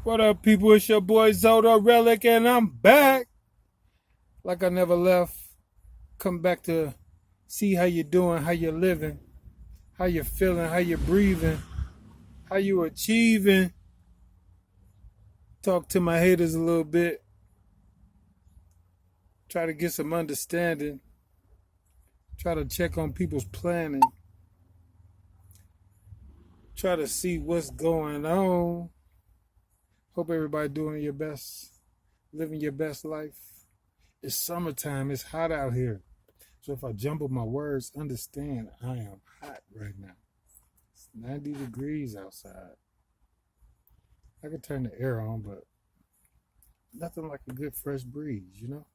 What up, people? It's your boy Zorelic, and I'm back. Like I never left. Come back to see how you're doing, how you're living, how you're feeling, how you're breathing, how you achieving. Talk to my haters a little bit. Try to get some understanding. Try to check on people's planning. Try to see what's going on. Hope everybody doing your best, living your best life. It's summertime. It's hot out here. So if I jumble my words, understand I am hot right now. It's 90 degrees outside. I could turn the air on, but nothing like a good fresh breeze, you know?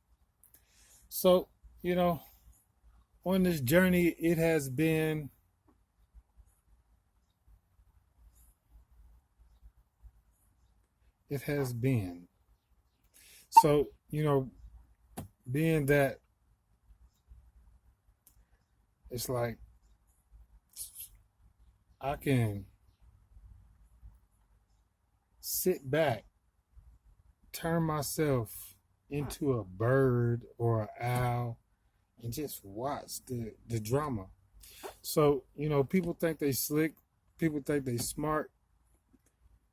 So, on this journey, it has been So, being that it's like I can sit back, turn myself into a bird or an owl, and just watch the drama. So, people think they slick, people think they smart,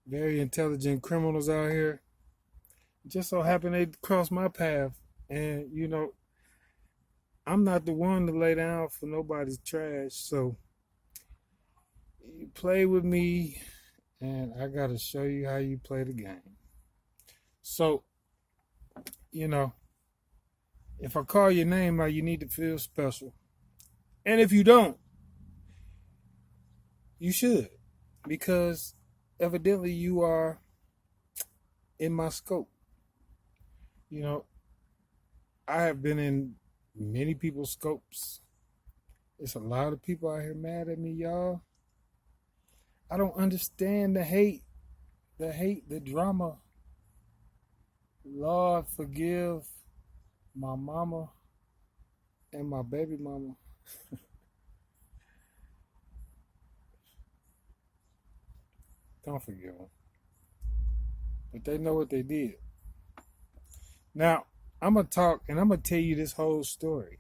very intelligent criminals out here. Just so happen they cross my path. And, I'm not the one to lay down for nobody's trash. So you play with me, and I got to show you how you play the game. So, if I call your name out, you need to feel special. And if you don't, you should. Because evidently you are in my scope. I have been in many people's scopes. There's a lot of people out here mad at me, y'all. I don't understand the hate, the drama. Lord, forgive my mama and my baby mama. Don't forgive them. But they know what they did. Now, I'm going to talk and I'm going to tell you this whole story.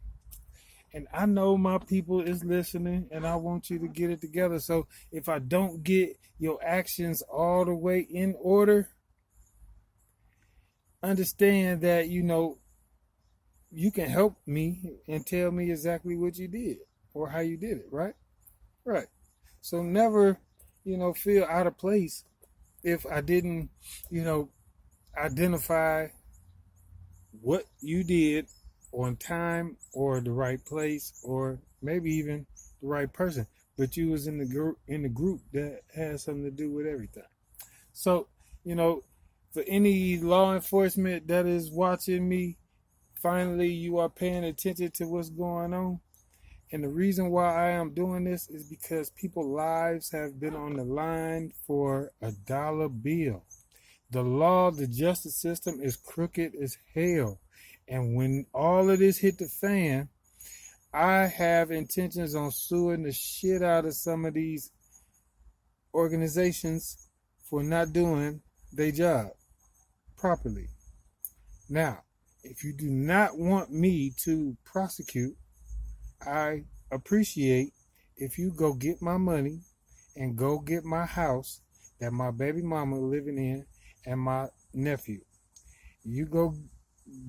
And I know my people is listening and I want you to get it together. So if I don't get your actions all the way in order, understand that, you can help me and tell me exactly what you did or how you did it, right? Right. So never, feel out of place if I didn't, identify what you did on time or the right place or maybe even the right person, but you was in the group that has something to do with everything. So, for any law enforcement that is watching me, finally you are paying attention to what's going on. And the reason why I am doing this is because people's lives have been on the line for a dollar bill. The law, the justice system is crooked as hell. And when all of this hit the fan, I have intentions on suing the shit out of some of these organizations for not doing their job properly. Now, if you do not want me to prosecute, I appreciate if you go get my money and go get my house that my baby mama living in and my nephew. You go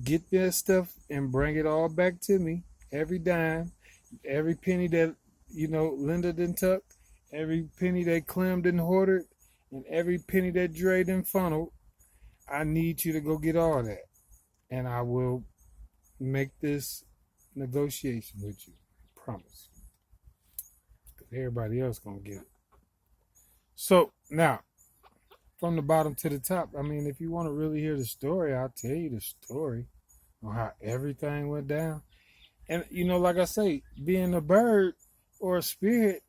get that stuff and bring it all back to me. Every dime, every penny that, Linda done tuck, every penny that Clem done hoarded, and every penny that Dre done funneled. I need you to go get all that. And I will make this negotiation with you. I promise. Because everybody else gonna get it. So now, from the bottom to the top, if you want to really hear the story, I'll tell you the story on how everything went down. And, like I say, being a bird or a spirit,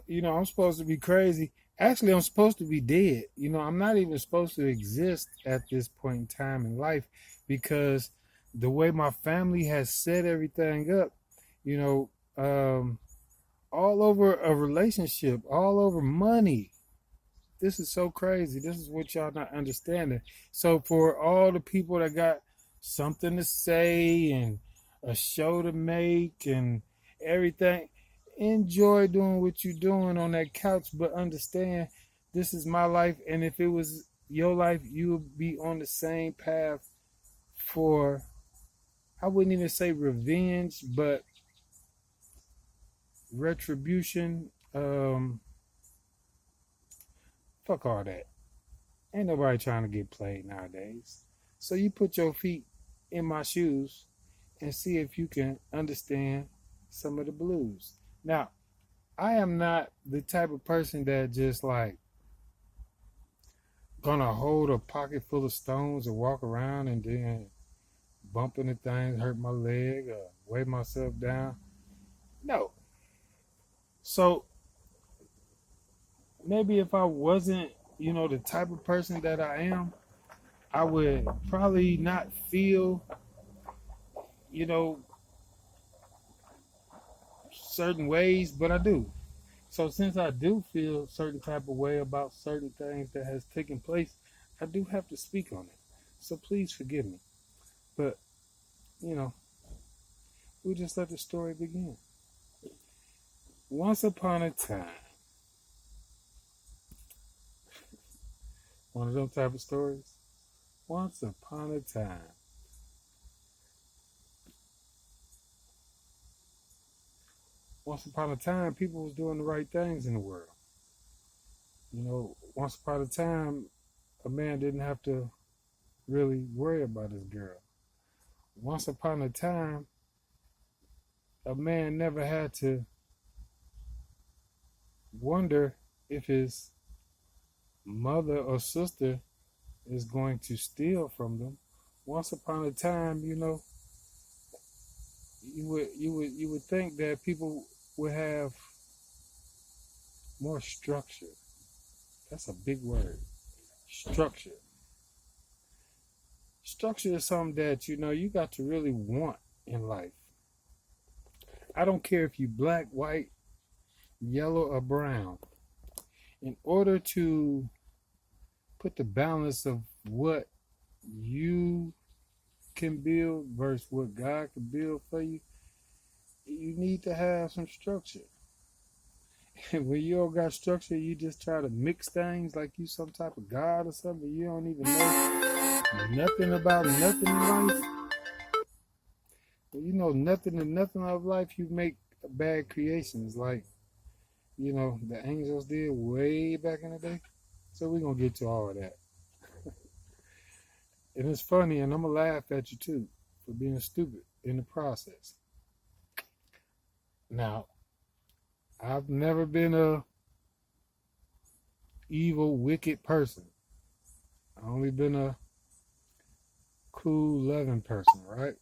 I'm supposed to be crazy. Actually, I'm supposed to be dead. I'm not even supposed to exist at this point in time in life because the way my family has set everything up, all over a relationship, all over money. this is so crazy. This is what y'all not understanding. So for all the people that got something to say and a show to make and everything, enjoy doing what you're doing on that couch, but understand this is my life, and if it was your life, you would be on the same path for, I wouldn't even say revenge, but retribution. Fuck all that. Ain't nobody trying to get played nowadays. So you put your feet in my shoes and see if you can understand some of the blues. Now, I am not the type of person that just like gonna hold a pocket full of stones and walk around and then bump into things, hurt my leg, or weigh myself down. No. So maybe if I wasn't, the type of person that I am, I would probably not feel, certain ways, but I do. So since I do feel certain type of way about certain things that has taken place, I do have to speak on it. So please forgive me. But, we just let the story begin. Once upon a time, one of them type of stories. Once upon a time. Once upon a time, people was doing the right things in the world. Once upon a time, a man didn't have to really worry about his girl. Once upon a time, a man never had to wonder if his mother or sister is going to steal from them. Once upon a time, you would think that people would have more structure. That's a big word. Structure. Structure is something that you got to really want in life. I don't care if you black, white, yellow, or brown. In order to put the balance of what you can build versus what God can build for you, you need to have some structure. And when you don't got structure, you just try to mix things like you some type of God or something. You don't even know nothing about nothing in life. When you know nothing and nothing of life, you make bad creations like, the angels did way back in the day. So we're going to get to all of that. And it's funny, and I'm going to laugh at you too for being stupid in the process. Now, I've never been a evil, wicked person. I've only been a cool, loving person, right?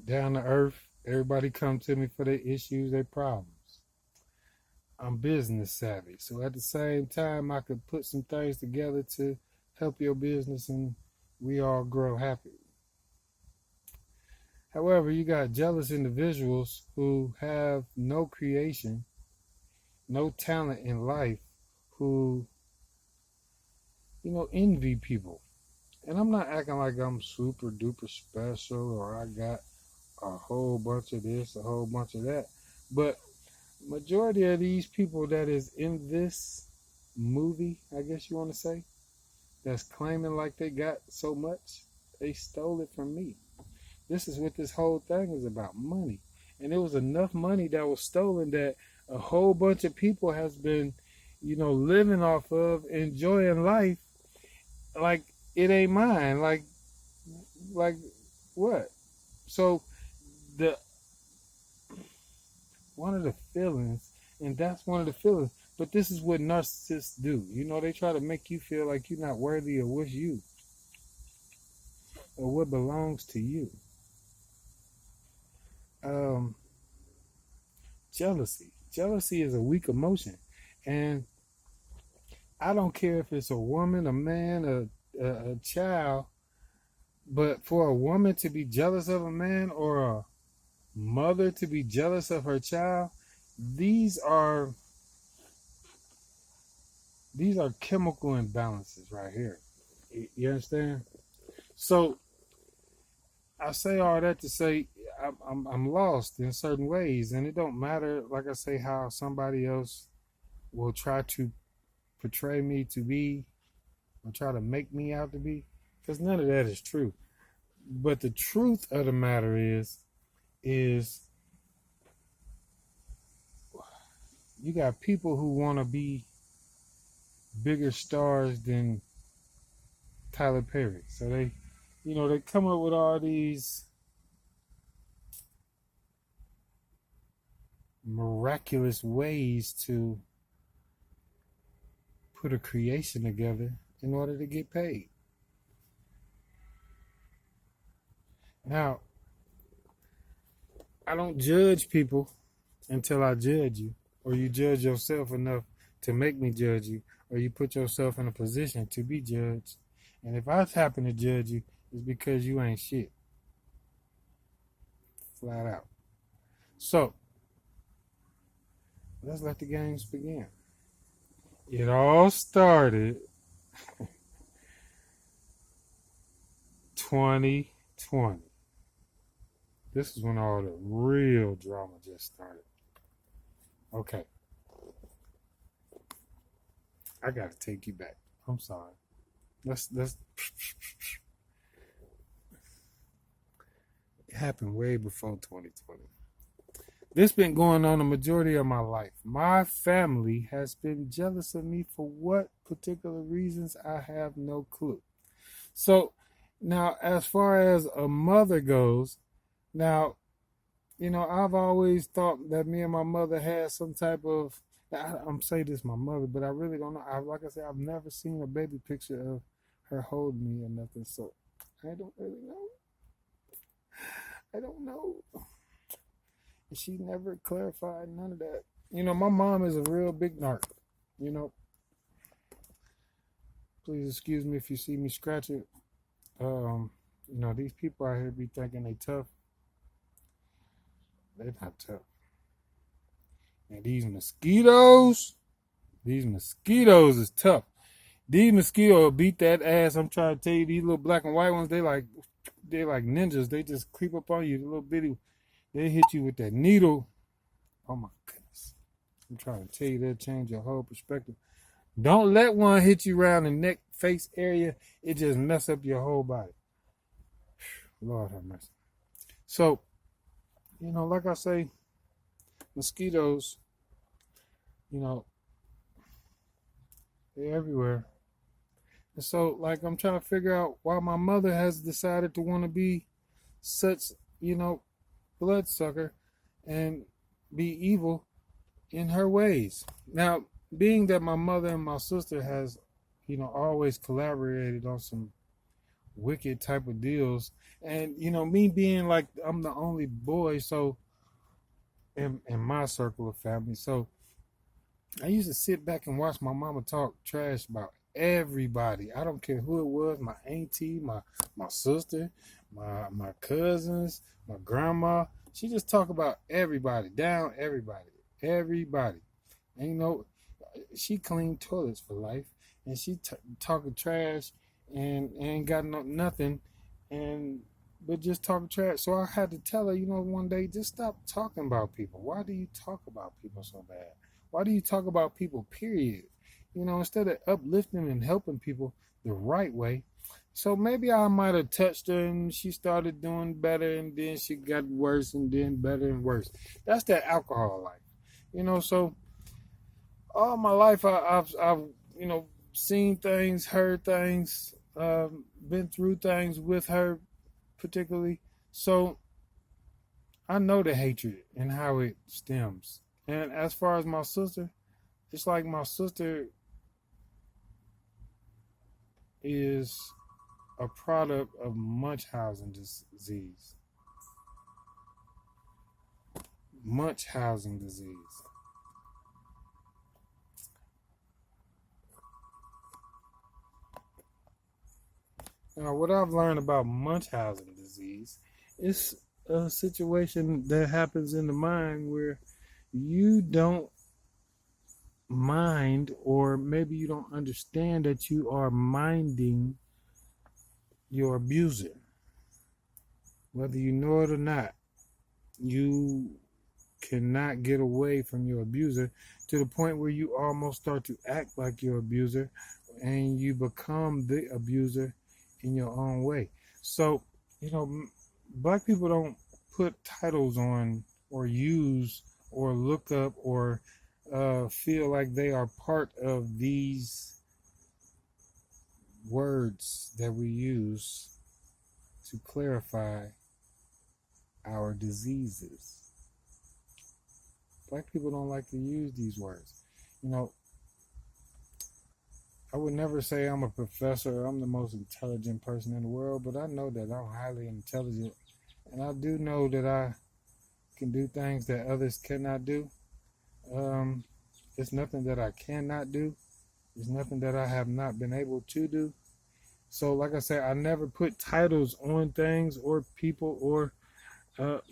Down to earth. Everybody come to me for their issues, their problems. I'm business savvy. So at the same time, I could put some things together to help your business and we all grow happy. However, you got jealous individuals who have no creation, no talent in life, who, envy people. And I'm not acting like I'm super duper special or I got a whole bunch of this, a whole bunch of that. But majority of these people that is in this movie, I guess you want to say, that's claiming like they got so much, they stole it from me. This is what this whole thing is about, money. And there was enough money that was stolen that a whole bunch of people has been, living off of, enjoying life like it ain't mine. Like what? So one of the feelings, and that's one of the feelings, but this is what narcissists do. They try to make you feel like you're not worthy of what's you or what belongs to you. Jealousy. Jealousy is a weak emotion. And I don't care if it's a woman, a man, a child, but for a woman to be jealous of a man or a mother to be jealous of her child, these are These are chemical imbalances right here. You understand? So I say all that to say I'm lost in certain ways, and it don't matter. Like I say, how somebody else will try to portray me to be or try to make me out to be, because none of that is true. But the truth of the matter is you got people who want to be bigger stars than Tyler Perry. So they come up with all these miraculous ways to put a creation together in order to get paid. Now, I don't judge people until I judge you, or you judge yourself enough to make me judge you, or you put yourself in a position to be judged. And if I happen to judge you, it's because you ain't shit. Flat out. So, let's let the games begin. It all started 2020. This is when all the real drama just started. Okay. I gotta take you back. I'm sorry. Let's it happened way before 2020. This been going on the majority of my life. My family has been jealous of me for what particular reasons, I have no clue. So now, as far as a mother goes, now, I've always thought that me and my mother had some type of, I'm saying this my mother, but I really don't know. Like I said, I've never seen a baby picture of her holding me or nothing. So I don't really know. I don't know. She never clarified none of that. My mom is a real big narc. Please excuse me if you see me scratch it. These people out here be thinking they tough. They're not tough. And these mosquitoes is tough. These mosquitoes will beat that ass. I'm trying to tell you, these little black and white ones, they're like ninjas. They just creep up on you, the little bitty. They hit you with that needle. Oh my goodness. I'm trying to tell you, they'll change your whole perspective. Don't let one hit you around the neck, face area. It just mess up your whole body. Lord have mercy. So, like I say, mosquitoes, they're everywhere. And so, I'm trying to figure out why my mother has decided to want to be such, bloodsucker and be evil in her ways. Now, being that my mother and my sister has, always collaborated on some wicked type of deals, and me being like I'm the only boy, so in my circle of family, so I used to sit back and watch my mama talk trash about everybody. I don't care who it was, my auntie, my sister, my cousins, my grandma. She just talk about everybody, down everybody. And she cleaned toilets for life, and she talking trash and ain't got nothing, but just talking trash. So I had to tell her, one day, just stop talking about people. Why do you talk about people so bad? Why do you talk about people, period? Instead of uplifting and helping people the right way. So maybe I might have touched her and she started doing better, and then she got worse and then better and worse. That's that alcohol life. So all my life I've seen things, heard things, been through things with her particularly. So I know the hatred and how it stems. And as far as my sister, it's like my sister is a product of Munchausen disease. Munchausen disease. Now, what I've learned about Munchausen disease is a situation that happens in the mind where you don't mind, or maybe you don't understand that you are minding your abuser. Whether you know it or not, you cannot get away from your abuser to the point where you almost start to act like your abuser and you become the abuser in your own way. So, black people don't put titles on or use or look up or feel like they are part of these words that we use to clarify our diseases. Black people don't like to use these words. I would never say I'm a professor or I'm the most intelligent person in the world, but I know that I'm highly intelligent. And I do know that I can do things that others cannot do. It's nothing that I cannot do. It's nothing that I have not been able to do. So, like I said, I never put titles on things or people, or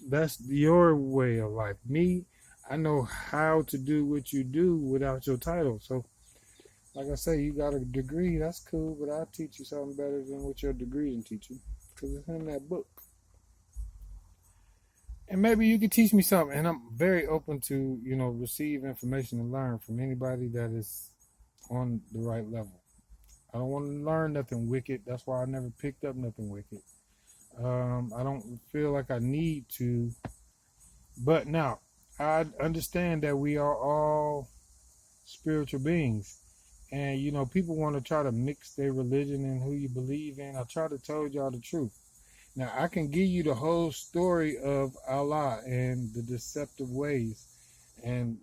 that's your way of life. Me, I know how to do what you do without your title. So, like I say, you got a degree, that's cool, but I'll teach you something better than what your degree can teach you, because it's in that book. And maybe you can teach me something, and I'm very open to, receive information and learn from anybody that is on the right level. I don't want to learn nothing wicked. That's why I never picked up nothing wicked. I don't feel like I need to. But now, I understand that we are all spiritual beings. And, people want to try to mix their religion and who you believe in. I try to tell y'all the truth. Now, I can give you the whole story of Allah and the deceptive ways and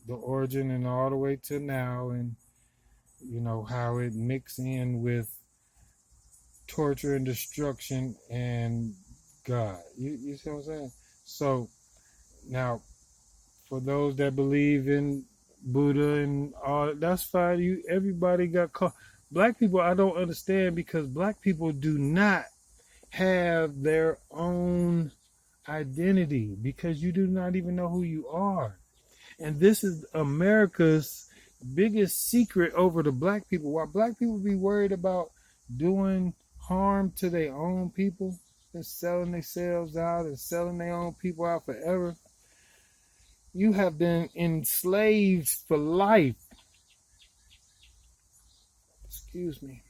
the origin and all the way to now, and, how it mixed in with torture and destruction and God. You see what I'm saying? So, now, for those that believe in Buddha and all, that's fine. Everybody got caught. Black people, I don't understand, because black people do not have their own identity, because you do not even know who you are. And this is America's biggest secret over the black people. Why black people be worried about doing harm to their own people and selling themselves out and selling their own people out forever. You have been enslaved for life. Excuse me.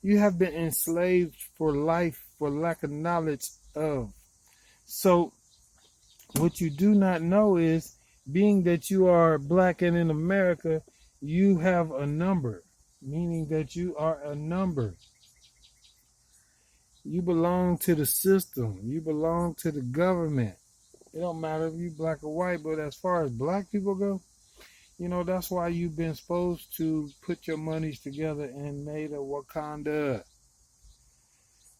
You have been enslaved for life for lack of knowledge of. So, what you do not know is, being that you are black and in America, you have a number, meaning that you are a number. You belong to the system. You belong to the government. It don't matter if you black or white, but as far as black people go, that's why you've been supposed to put your monies together and made a Wakanda.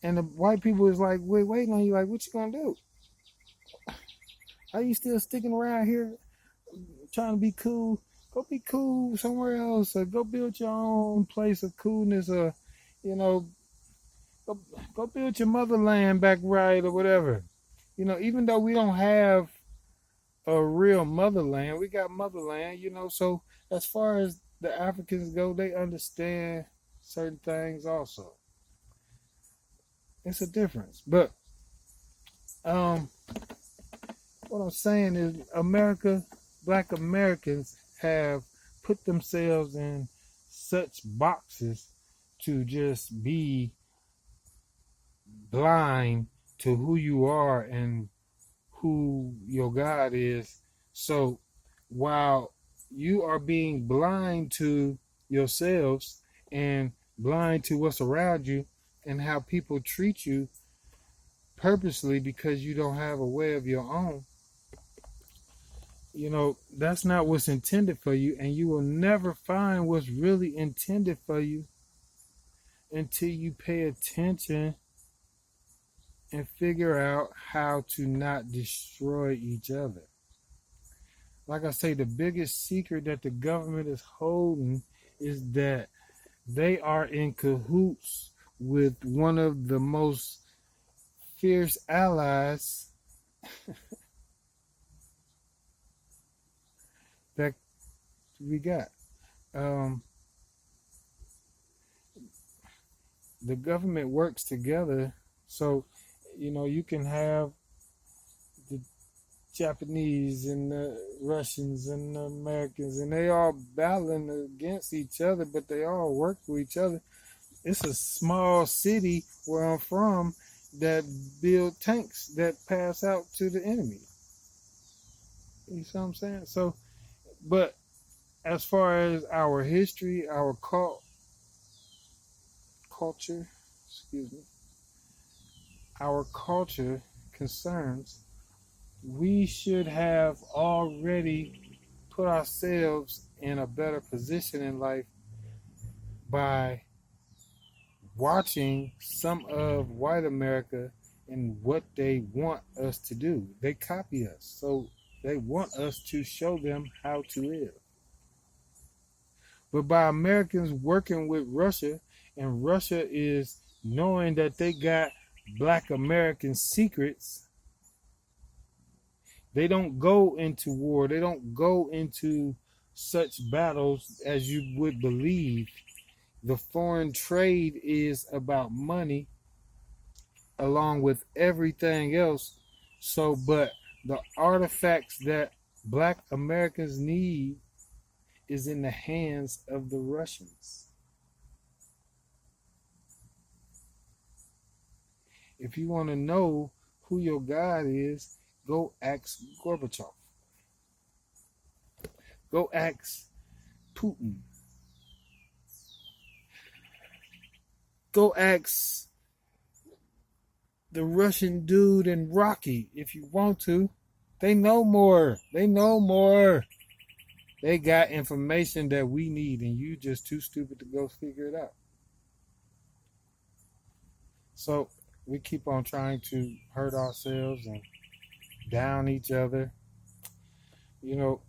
And the white people is like, waiting on you, like, what you gonna do? Are you still sticking around here trying to be cool? Go be cool somewhere else, or go build your own place of coolness, or, go build your motherland back right, or whatever. Even though we don't have a real motherland, we got motherland, so as far as the Africans go, they understand certain things also. It's a difference. But what I'm saying is, black Americans have put themselves in such boxes to just be blind to who you are and who your God is. So while you are being blind to yourselves and blind to what's around you and how people treat you purposely because you don't have a way of your own, that's not what's intended for you, and you will never find what's really intended for you until you pay attention and figure out how to not destroy each other. Like I say, the biggest secret that the government is holding is that they are in cahoots with one of the most fierce allies that we got. um, the government works together. So, you can have the Japanese and the Russians and the Americans, and they all battling against each other, but they all work for each other. It's a small city where I'm from that build tanks that pass out to the enemy. You see what I'm saying? So, but as far as our history, our culture, excuse me, our culture concerns, we should have already put ourselves in a better position in life by watching some of white America and what they want us to do. They copy us. So they want us to show them how to live. But by Americans working with Russia, and Russia is knowing that they got black American secrets, they don't go into war. They don't go into such battles as you would believe. The foreign trade is about money along with everything else. So, but the artifacts that black Americans need is in the hands of the Russians. If you want to know who your God is, go ask Gorbachev. Go ask Putin. Go ask the Russian dude in Rocky if you want to. They know more. They know more. They got information that we need, and you just too stupid to go figure it out. So we keep on trying to hurt ourselves and down each other. You know,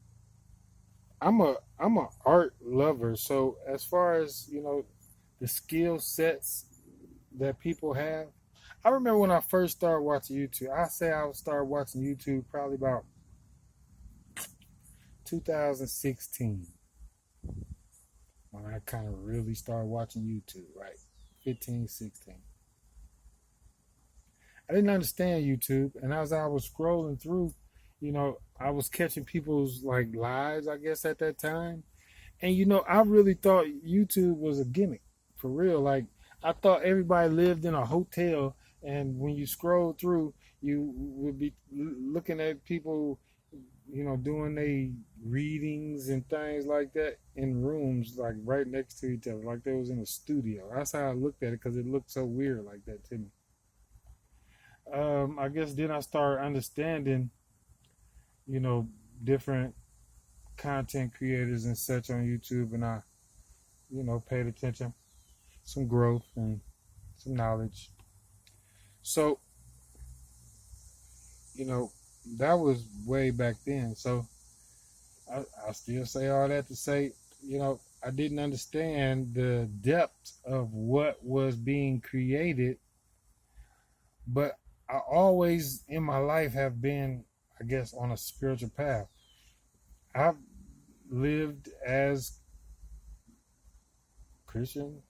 I'm a art lover. So as far as the skill sets that people have, I remember when I first started watching YouTube. I say I started watching YouTube probably about 2016 when I kind of really started watching YouTube, right? 15, 16. I didn't understand YouTube, and as I was scrolling through, I was catching people's like lives, I guess, at that time. And I really thought YouTube was a gimmick for real. Like I thought everybody lived in a hotel, and when you scroll through, you would be looking at people, doing their readings and things like that in rooms like right next to each other, like they was in a studio. That's how I looked at it because it looked so weird like that to me. I guess then I started understanding, you know, different content creators and such on YouTube, and I, paid attention, some growth and some knowledge. So, that was way back then. So I still say all that to say, I didn't understand the depth of what was being created, but I always in my life have been, I guess, on a spiritual path. I've lived as Christian.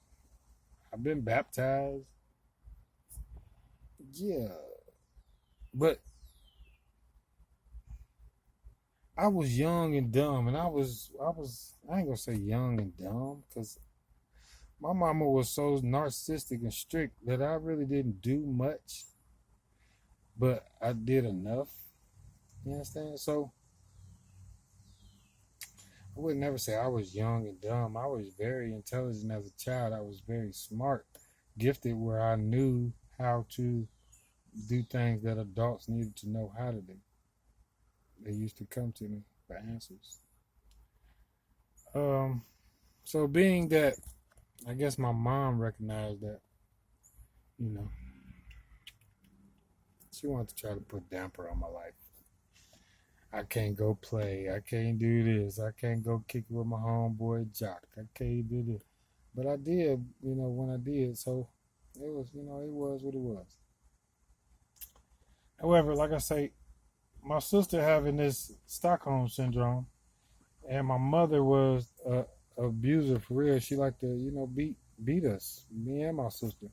I've been baptized. Yeah. But I was young and dumb, and I ain't gonna say young and dumb, because my mama was so narcissistic and strict that I really didn't do much, but I did enough. You understand? So I would never say I was young and dumb. I was very intelligent as a child. I was very smart, gifted, where I knew how to do things that adults needed to know how to do. They used to come to me for answers. Um, so being that, I guess my mom recognized that, you know, she wanted to try to put damper on my life. I can't go play. I can't do this. I can't go kick it with my homeboy Jock. I can't do this. But I did, when I did. So it was, it was what it was. However, like I say, my sister having this Stockholm syndrome, and my mother was abuser for real. She liked to, beat us, me and my sister.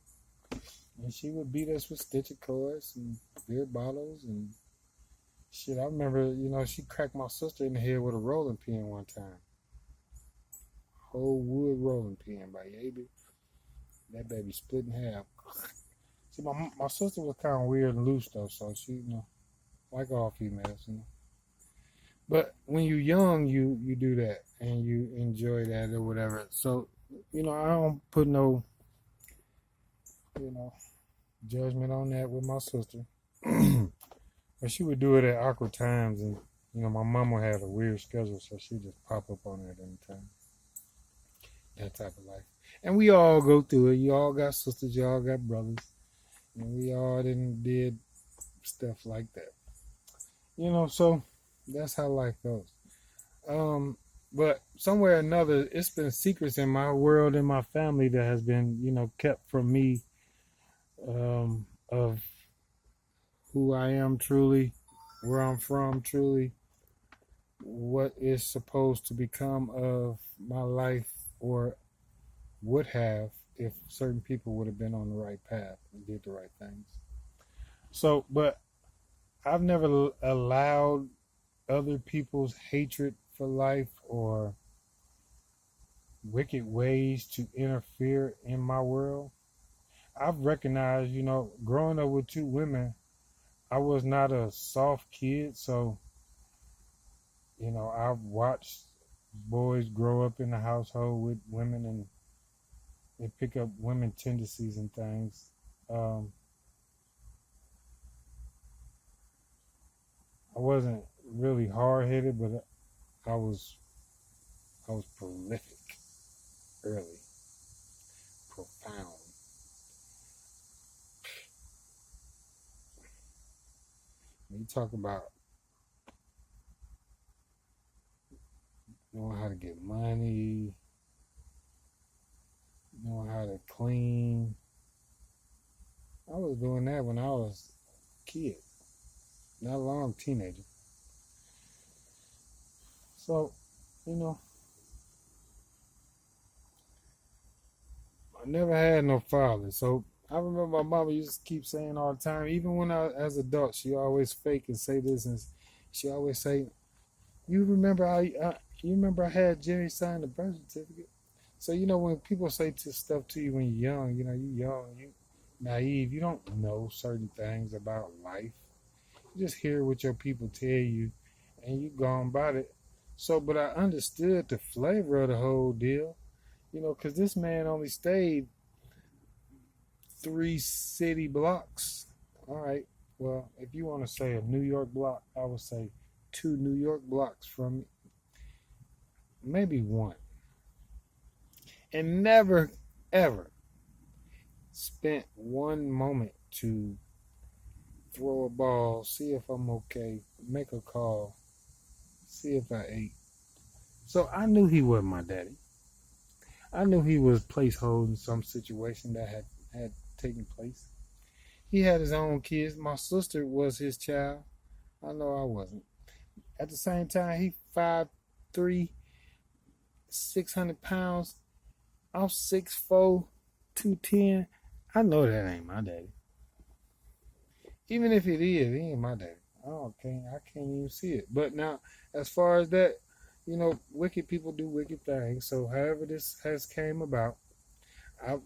And she would beat us with stitcher cords and beer bottles and shit. I remember, she cracked my sister in the head with a rolling pin one time. Whole wood rolling pin, baby. That baby split in half. See, my sister was kind of weird and loose though, so she, like all females. But when you're young, you do that and you enjoy that or whatever. So, I don't put no, judgment on that with my sister. But she would do it at awkward times, and my mama had a weird schedule, so she just pop up on it at any time. That type of life. And we all go through it. You all got sisters, you all got brothers. And we all did stuff like that. So that's how life goes. But somewhere or another, it's been secrets in my world and my family that has been, kept from me, of who I am truly, where I'm from truly, what is supposed to become of my life or would have if certain people would have been on the right path and did the right things. So, but I've never allowed other people's hatred for life or wicked ways to interfere in my world. I've recognized, growing up with two women, I was not a soft kid, so, I've watched boys grow up in the household with women and they pick up women tendencies and things. I wasn't really hard-headed, but I was prolific early, profound. When you talk about knowing how to get money, knowing how to clean, I was doing that when I was a kid, not a long teenager. So, I never had no father. So I remember my mama used to keep saying all the time, even when I, as an adult, she always fake and say this, and she always say, "You remember I had Jerry sign the birth certificate." So when people say stuff to you when you're young, you're young, you naive, you don't know certain things about life. You just hear what your people tell you, and you go on about it. So, but I understood the flavor of the whole deal, because this man only stayed 3 city blocks. All right. Well, if you want to say a New York block, I would say 2 New York blocks from me. Maybe 1. And never, ever spent one moment to throw a ball, see if I'm okay, make a call, see if I ate. So I knew he wasn't my daddy. I knew he was placeholding some situation that had taken place. He had his own kids. My sister was his child. I know I wasn't. At the same time, he 5'3", 600 pounds. I'm 6'4", 210. I know that ain't my daddy. Even if it is, he ain't my daddy. I can't even see it. But now, as far as that, wicked people do wicked things. So however this has came about, I've,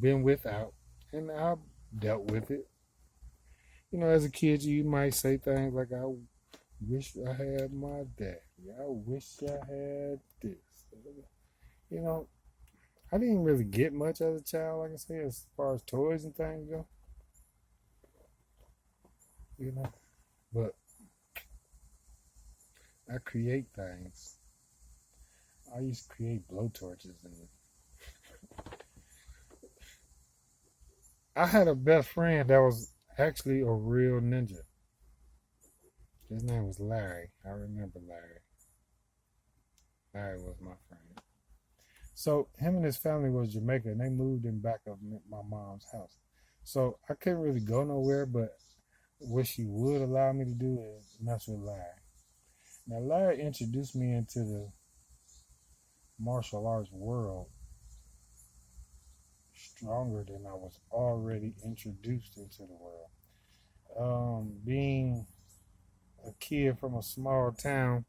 been without, and I've dealt with it. As a kid, you might say things like, "I wish I had my daddy. I wish I had this." I didn't really get much as a child, like I say, as far as toys and things go. But I create things. I used to create blowtorches, and I had a best friend that was actually a real ninja. His name was Larry. I remember Larry. Larry was my friend. So him and his family was Jamaica, and they moved in back of my mom's house. So I couldn't really go nowhere, but what she would allow me to do is mess with Larry. Now Larry introduced me into martial arts world stronger than I was already introduced into the world. Being a kid from a small town,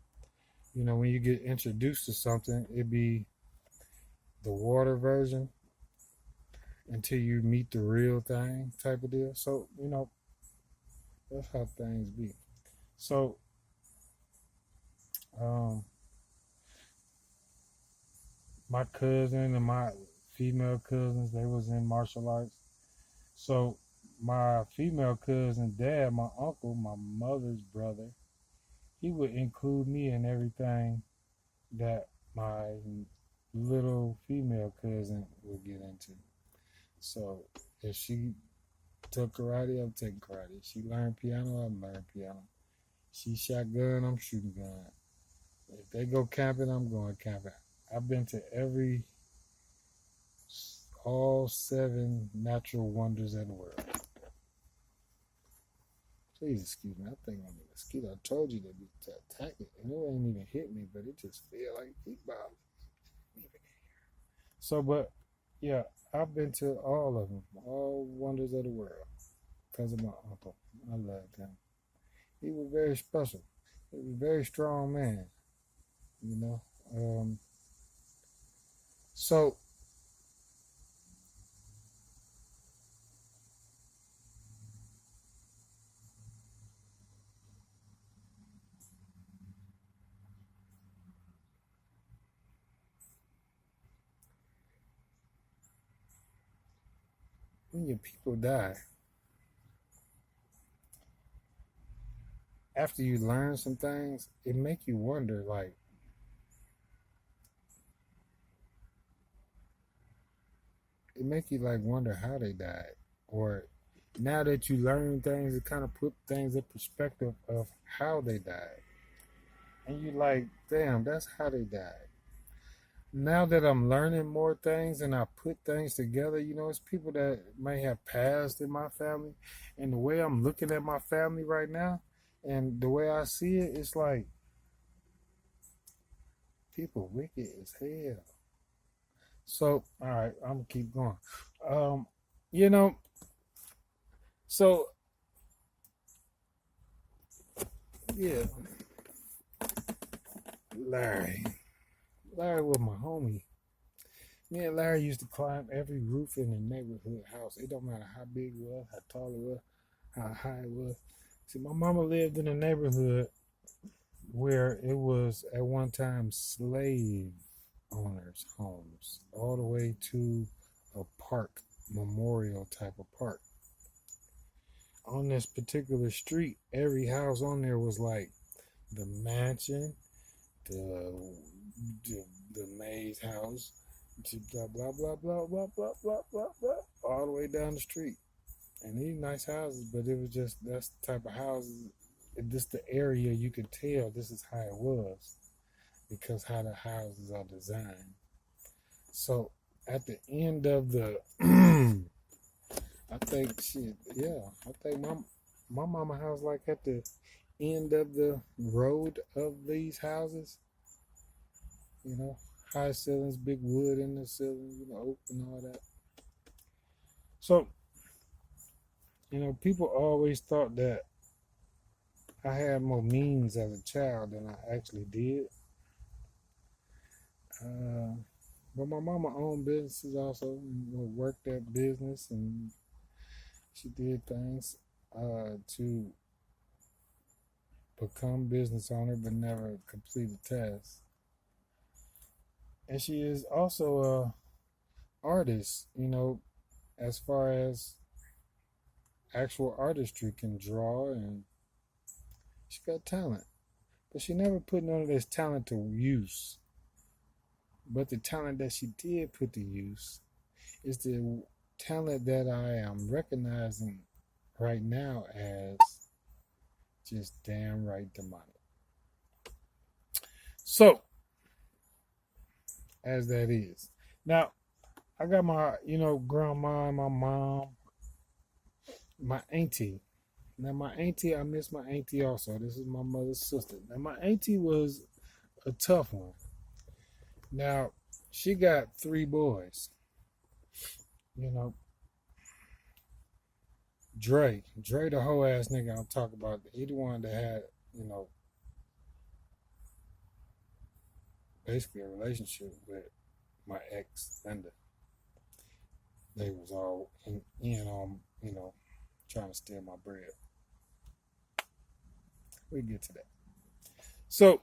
when you get introduced to something, it be the water version until you meet the real thing type of deal. So, that's how things be. So, um, my cousin and my female cousins, they was in martial arts. So my female cousin dad, my uncle, my mother's brother, he would include me in everything that my little female cousin would get into. So if she took karate, I'm taking karate. She learned piano, I'm learning piano. She shot gun, I'm shooting gun. If they go camping, I'm going camping. I've been to all 7 natural wonders of the world. Please excuse me. I think I'm a mosquito. I told you to be attacking, and it ain't even hit me, but it just feel like it bothers me. So, but yeah, I've been to all of them, all wonders of the world, because of my uncle. I loved him. He was very special. He was a very strong man, So when your people die, after you learn some things, it make you wonder, like, it make you like wonder how they died, or now that you learn things, it kind of put things in perspective of how they died, and you like, damn, that's how they died. Now that I'm learning more things and I put things together, it's people that may have passed in my family, and the way I'm looking at my family right now, and the way I see it, it's like people wicked as hell. So, all right, I'm gonna keep going. Um, you know, so yeah, Larry. Larry was my homie. Me and Larry used to climb every roof in the neighborhood house. It don't matter how big it was, how tall it was, how high it was. See, my mama lived in a neighborhood where it was at one time slave owners' homes, all the way to a park, memorial type of park. On this particular street, every house on there was like the mansion, the the maid's house, blah blah blah blah blah blah blah blah blah, all the way down the street. And these nice houses, but it was just that's the type of houses. This the area you could tell this is how it was because how the houses are designed. So at the end of the, I think my mama house like at the end of the road of these houses. High ceilings, big wood in the ceiling, oak and all that. So, people always thought that I had more means as a child than I actually did. But my mama owned businesses also, worked at business, and she did things to become business owner, but never complete a task. And she is also a artist, as far as actual artistry, can draw, and she got talent. But she never put none of this talent to use. But the talent that she did put to use is the talent that I am recognizing right now as just damn right demonic. So, as that is. Now, I got my, grandma, my mom, my auntie. Now, my auntie, I miss my auntie also. This is my mother's sister. Now, my auntie was a tough one. Now, She got 3 boys. You know, Dre, the whole ass nigga I'm talking about. He the one that had, basically a relationship with my ex Linda. They was all in on, trying to steal my bread. We get to that. So,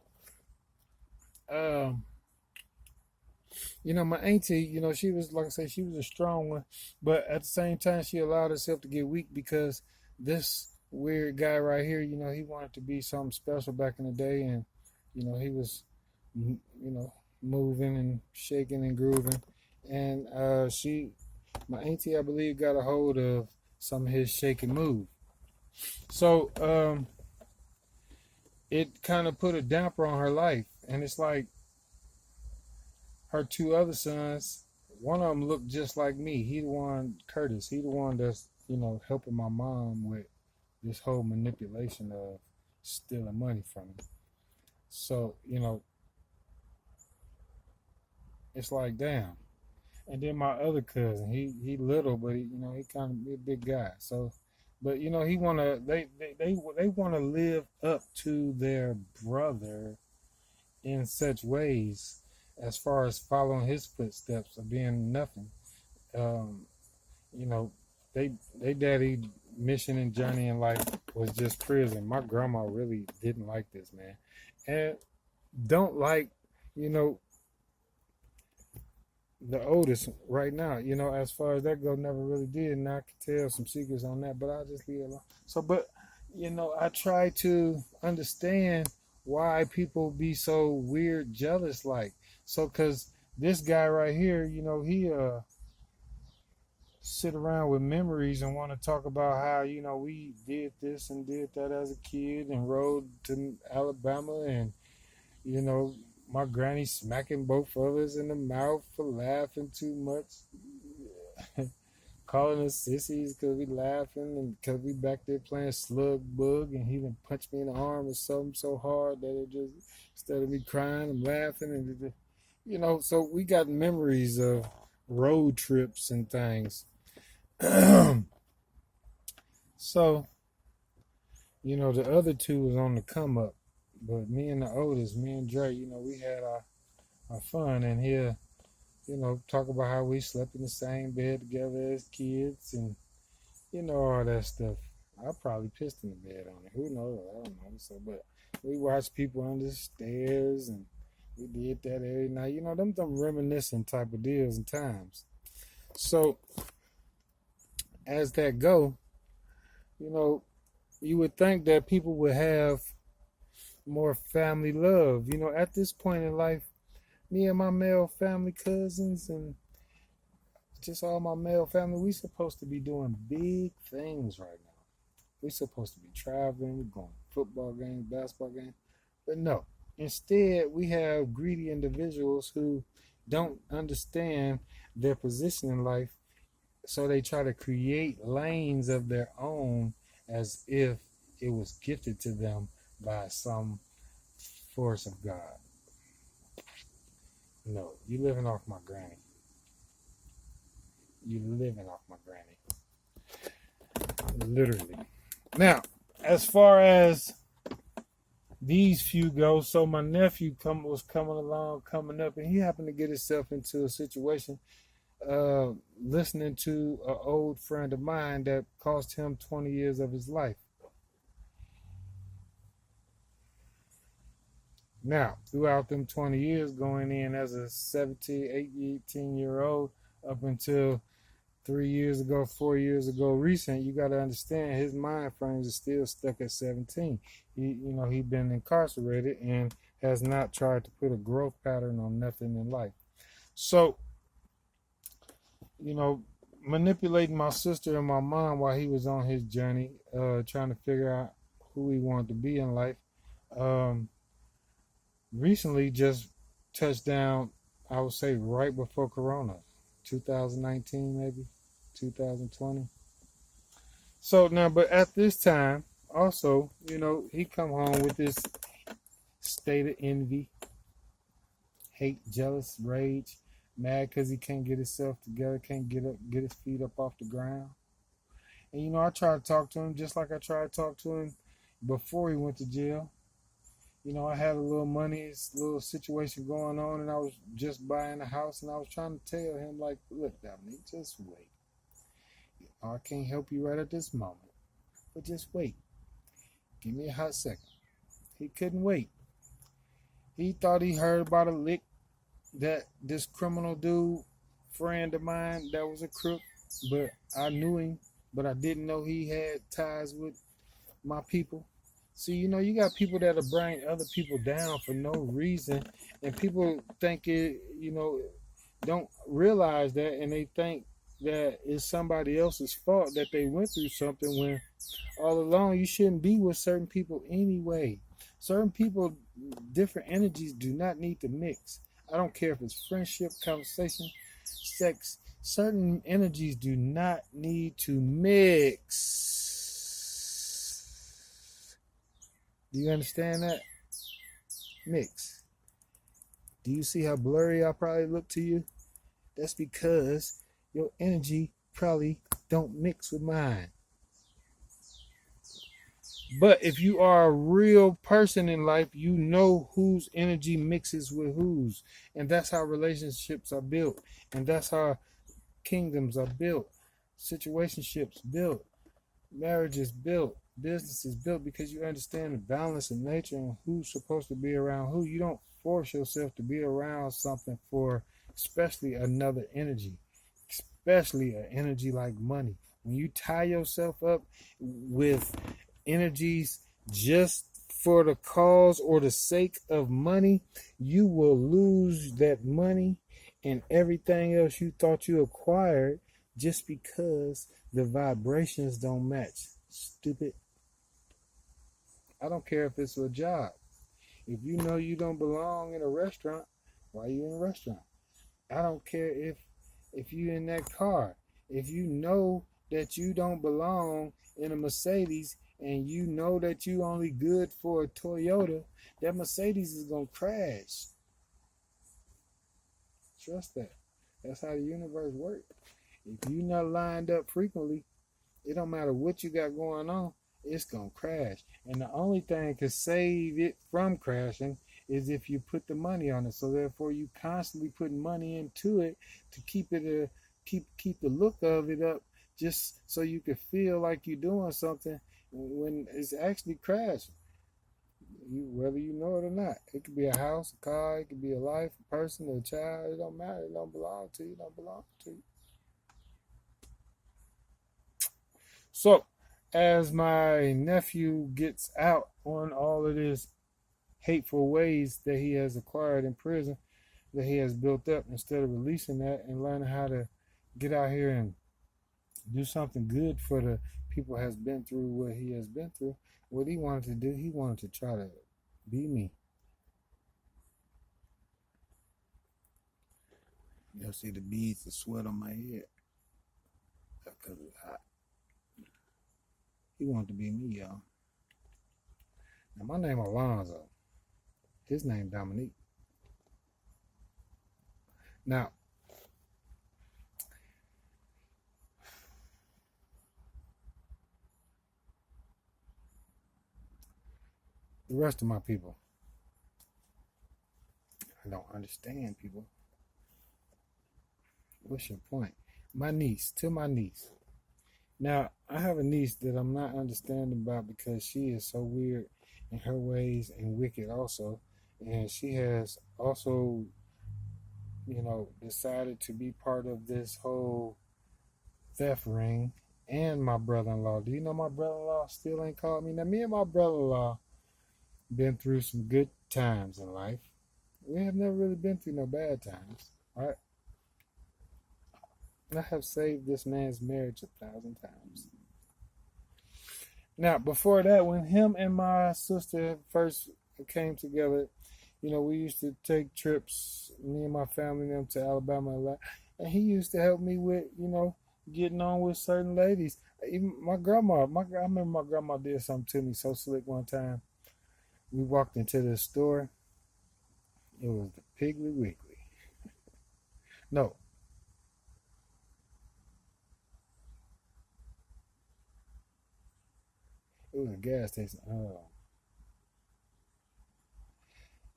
my auntie, she was, like I said, she was a strong one, but at the same time, she allowed herself to get weak because this weird guy right here, he wanted to be something special back in the day, and, he was, moving and shaking and grooving, and my auntie, I believe, got a hold of some of his shake and move. So, it kind of put a damper on her life, and it's like, her 2 other sons, one of them looked just like me. He the one, Curtis. He the one that's, helping my mom with this whole manipulation of stealing money from me. So, it's like, damn. And then my other cousin, he little, but he kind of be a big guy. So, but he wanna they wanna live up to their brother in such ways, as far as following his footsteps of being nothing. Um, they daddy mission and journey in life was just prison. My grandma really didn't like this, man. And don't like, the oldest right now, as far as that go, never really did. And I could tell some secrets on that, but I'll just leave it alone. So, but, I try to understand why people be so weird, jealous like. So, because this guy right here, he sit around with memories and want to talk about how, we did this and did that as a kid and rode to Alabama and, my granny smacking both of us in the mouth for laughing too much, calling us sissies because we laughing and because we back there playing slug bug, and he done punched me in the arm or something so hard that it just, instead of me crying, I'm laughing, and so we got memories of road trips and things. So, the other 2 was on the come up. But me and the oldest, me and Dre, we had our fun, and here, talk about how we slept in the same bed together as kids, and, all that stuff. I probably pissed in the bed on it. Who knows? I don't know. So, but we watched people under the stairs, and we did that every night. Them reminiscent type of deals and times. So, as that go, you would think that people would have more family love. At this point in life, me and my male family cousins and just all my male family, we supposed to be doing big things right now. We supposed to be traveling, we're going to football games, basketball games. But no. Instead, we have greedy individuals who don't understand their position in life, so they try to create lanes of their own as if it was gifted to them by some force of God. No, you living off my granny. You living off my granny. Literally. Now, as far as these few go, so my nephew was coming up, and he happened to get himself into a situation listening to an old friend of mine that cost him 20 years of his life. Now, throughout them 20 years, going in as a 18-year-old up until 3 years ago, 4 years ago, recent, you got to understand his mind frames are still stuck at 17. He's been incarcerated and has not tried to put a growth pattern on nothing in life. So, manipulating my sister and my mom while he was on his journey, trying to figure out who he wanted to be in life. Recently just touched down, I would say right before Corona, 2019 maybe, 2020. So now, but at this time, also, he come home with this state of envy, hate, jealous, rage. Mad because he can't get himself together, can't get his feet up off the ground. And I try to talk to him just like I tried to talk to him before he went to jail. I had a little money, little situation going on, and I was just buying a house, and I was trying to tell him, like, look, Dominique, just wait. I can't help you right at this moment, but just wait. Give me a hot second. He couldn't wait. He thought he heard about a lick that this criminal dude, friend of mine, that was a crook, but I knew him, but I didn't know he had ties with my people. See, you got people that'll bring other people down for no reason, and people think don't realize that, and they think that it's somebody else's fault that they went through something when all along you shouldn't be with certain people anyway. Certain people, different energies do not need to mix. I don't care if it's friendship, conversation, sex. Certain energies do not need to mix. Do you understand that? Mix. Do you see how blurry I probably look to you? That's because your energy probably don't mix with mine. But if you are a real person in life, you know whose energy mixes with whose. And that's how relationships are built. And that's how kingdoms are built. Situationships built. Marriages built. Business is built because you understand the balance of nature and who's supposed to be around who. You don't force yourself to be around something for especially another energy, especially an energy like money. When you tie yourself up with energies just for the cause or the sake of money, you will lose that money and everything else you thought you acquired just because the vibrations don't match. Stupid. I don't care if it's a job. If you know you don't belong in a restaurant, why are you in a restaurant? I don't care if you in that car. If you know that you don't belong in a Mercedes and you know that you only good for a Toyota, that Mercedes is going to crash. Trust that. That's how the universe works. If you're not lined up frequently, it don't matter what you got going on, it's going to crash. And the only thing to save it from crashing is if you put the money on it. So therefore, you constantly putting money into it to keep it keep the look of it up, just so you can feel like you're doing something when it's actually crashing. Whether you know it or not, it could be a house, a car, it could be a life, a person, a child. It don't matter. It don't belong to you. It don't belong to you. So, as my nephew gets out on all of this hateful ways that he has acquired in prison, that he has built up, instead of releasing that and learning how to get out here and do something good for the people has been through what he has been through, what he wanted to do, he wanted to try to be me. You'll see the beads of sweat on my head because it's hot. He wanted to be me, y'all. Now, my name Alonzo. His name Dominique. Now, the rest of my people, I don't understand people. What's your point? My niece. Now, I have a niece that I'm not understanding about because she is so weird in her ways and wicked also. And she has also, decided to be part of this whole theft ring. And my brother-in-law. Do you know my brother-in-law still ain't called me? Now, me and my brother-in-law been through some good times in life. We have never really been through no bad times, right? I have saved this man's marriage 1,000 times. Now, before that, when him and my sister first came together, we used to take trips, me and my family, them to Alabama a lot. And he used to help me with, getting on with certain ladies. Even my grandma, I remember my grandma did something to me so slick one time. We walked into the store. It was the Piggly Wiggly. No, it was a gas station.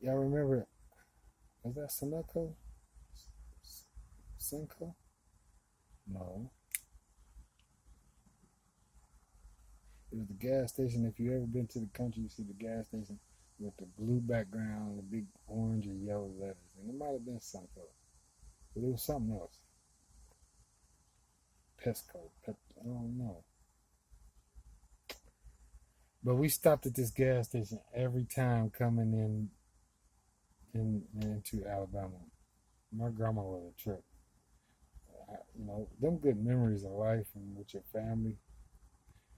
Y'all remember? Was that Sunoco? Cinco? No, it was the gas station. If you ever been to the country, you see the gas station with the blue background, the big orange or yellow letters, and it might have been Cinco, but it was something else. I don't know. But we stopped at this gas station every time coming into Alabama. My grandma was a trip. Them good memories of life and with your family,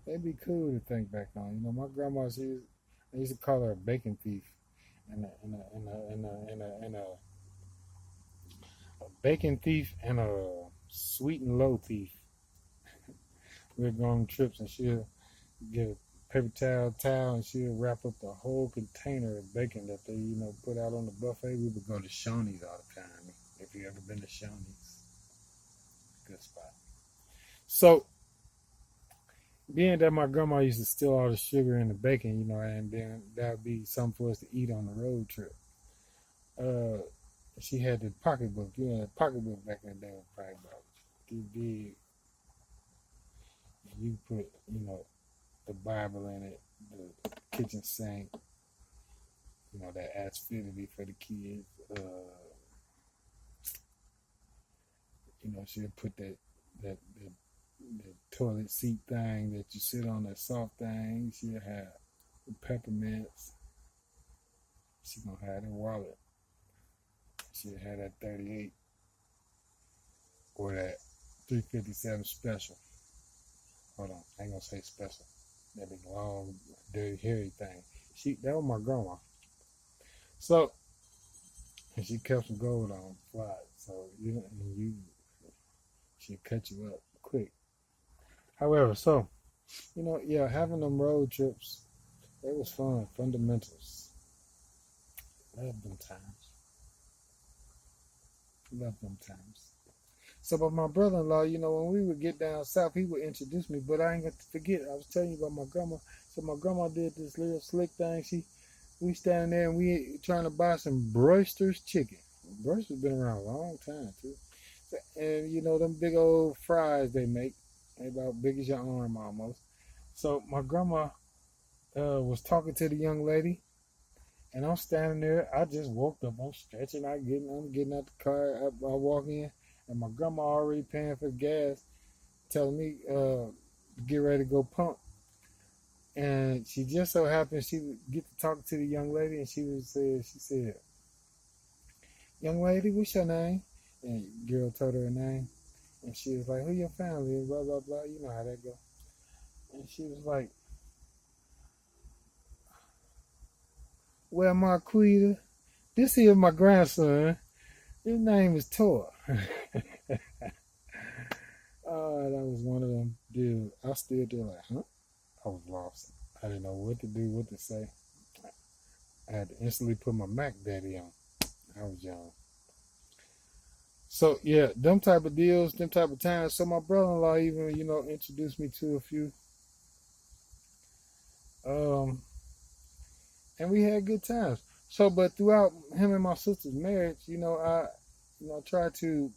they'd be cool to think back on. My grandma, I used to call her a bacon thief, a bacon thief and a sweet and low thief. We'd go on trips and she'll get a paper towel, and she'll wrap up the whole container of bacon that they, put out on the buffet. We would go to Shoney's all the time. If you ever been to Shoney's, good spot. So, being that my grandma used to steal all the sugar and the bacon, and then that would be something for us to eat on the road trip. She had the pocketbook. The pocketbook back in the day was probably about this big. You put, the Bible in it, the kitchen sink, that activity for the kids. She'll put the toilet seat thing that you sit on, that soft thing. She'll have the peppermints. She's gonna have that wallet. She'll have that 38 or that 357 special. Hold on, I ain't gonna say special. That big long, dirty, hairy thing. That was my grandma. So, and she kept some gold on fly. So she'd cut you up quick. However, so, having them road trips, it was fun. Fundamentals. Love them times. Love them times. So, but my brother-in-law, when we would get down south, he would introduce me. But I ain't going to forget, I was telling you about my grandma. So my grandma did this little slick thing. We standing there and we trying to buy some Broister's chicken. Broister's been around a long time too. And them big old fries they make, they about big as your arm almost. So my grandma was talking to the young lady, and I'm standing there. I just woke up. I'm stretching. I'm getting out the car. I walk in. And my grandma already paying for the gas, telling me to get ready to go pump. And she just so happened she would get to talk to the young lady, and she said, "Young lady, what's your name?" And the girl told her name, and she was like, "Who your family is?" Blah blah blah. You know how that go. And she was like, "Well, Marquita, this here is my grandson. His name is Tor." Oh, that was one of them deals. I stood there like, huh? I was lost. I didn't know what to do, what to say. I had to instantly put my Mac Daddy on. I was young. So, yeah, them type of deals, them type of times. So, my brother-in-law even, introduced me to a few. And we had good times. So, but throughout him and my sister's marriage, I tried to,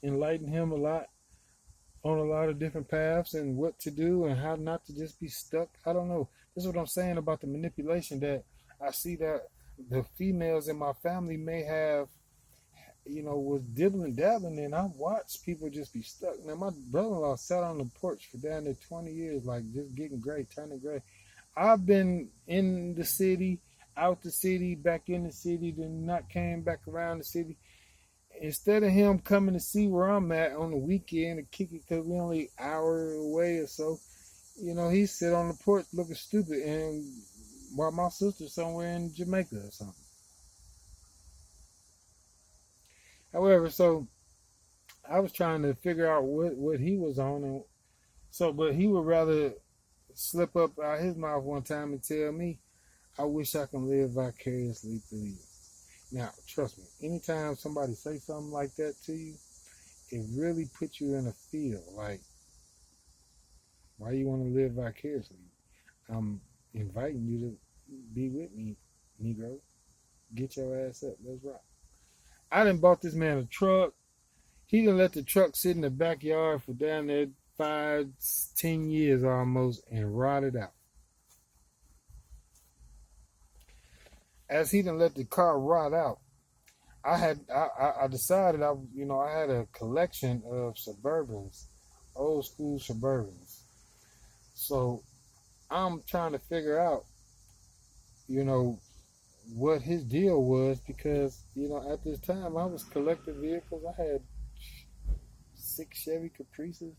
enlighten him a lot on a lot of different paths and what to do and how not to just be stuck. I don't know. This is what I'm saying about the manipulation that I see that the females in my family may have, was dibbling dabbling, and I watched people just be stuck. Now, my brother-in-law sat on the porch for down there 20 years, like just getting gray, turning gray. I've been in the city, out the city, back in the city, then not came back around the city. Instead of him coming to see where I'm at on the weekend and kick it because we only an hour away or so, he sit on the porch looking stupid, and while my sister's somewhere in Jamaica or something. However, so I was trying to figure out what he was on, but he would rather slip up out his mouth one time and tell me, "I wish I can live vicariously through you." Now, trust me, anytime somebody say something like that to you, it really puts you in a feel like, why you want to live vicariously? I'm inviting you to be with me, Negro. Get your ass up. Let's rock. I done bought this man a truck. He done let the truck sit in the backyard for down there 5, 10 years almost and rotted out. As he done let the car rot out, I decided I had a collection of Suburbans, old school Suburbans. So I'm trying to figure out, you know, what his deal was because, at this time I was collecting vehicles. I had 6 Chevy Caprices.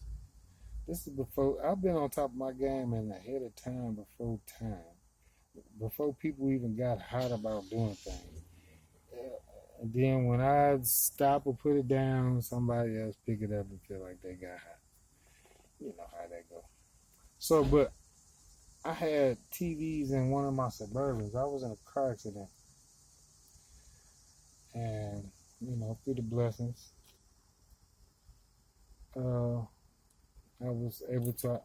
This is before I've been on top of my game and ahead of time, before people even got hot about doing things. And then when I stop or put it down, somebody else pick it up and feel like they got hot. You know how that go. So, but I had TVs in one of my Suburbans. I was in a car accident. And, through the blessings, I was able to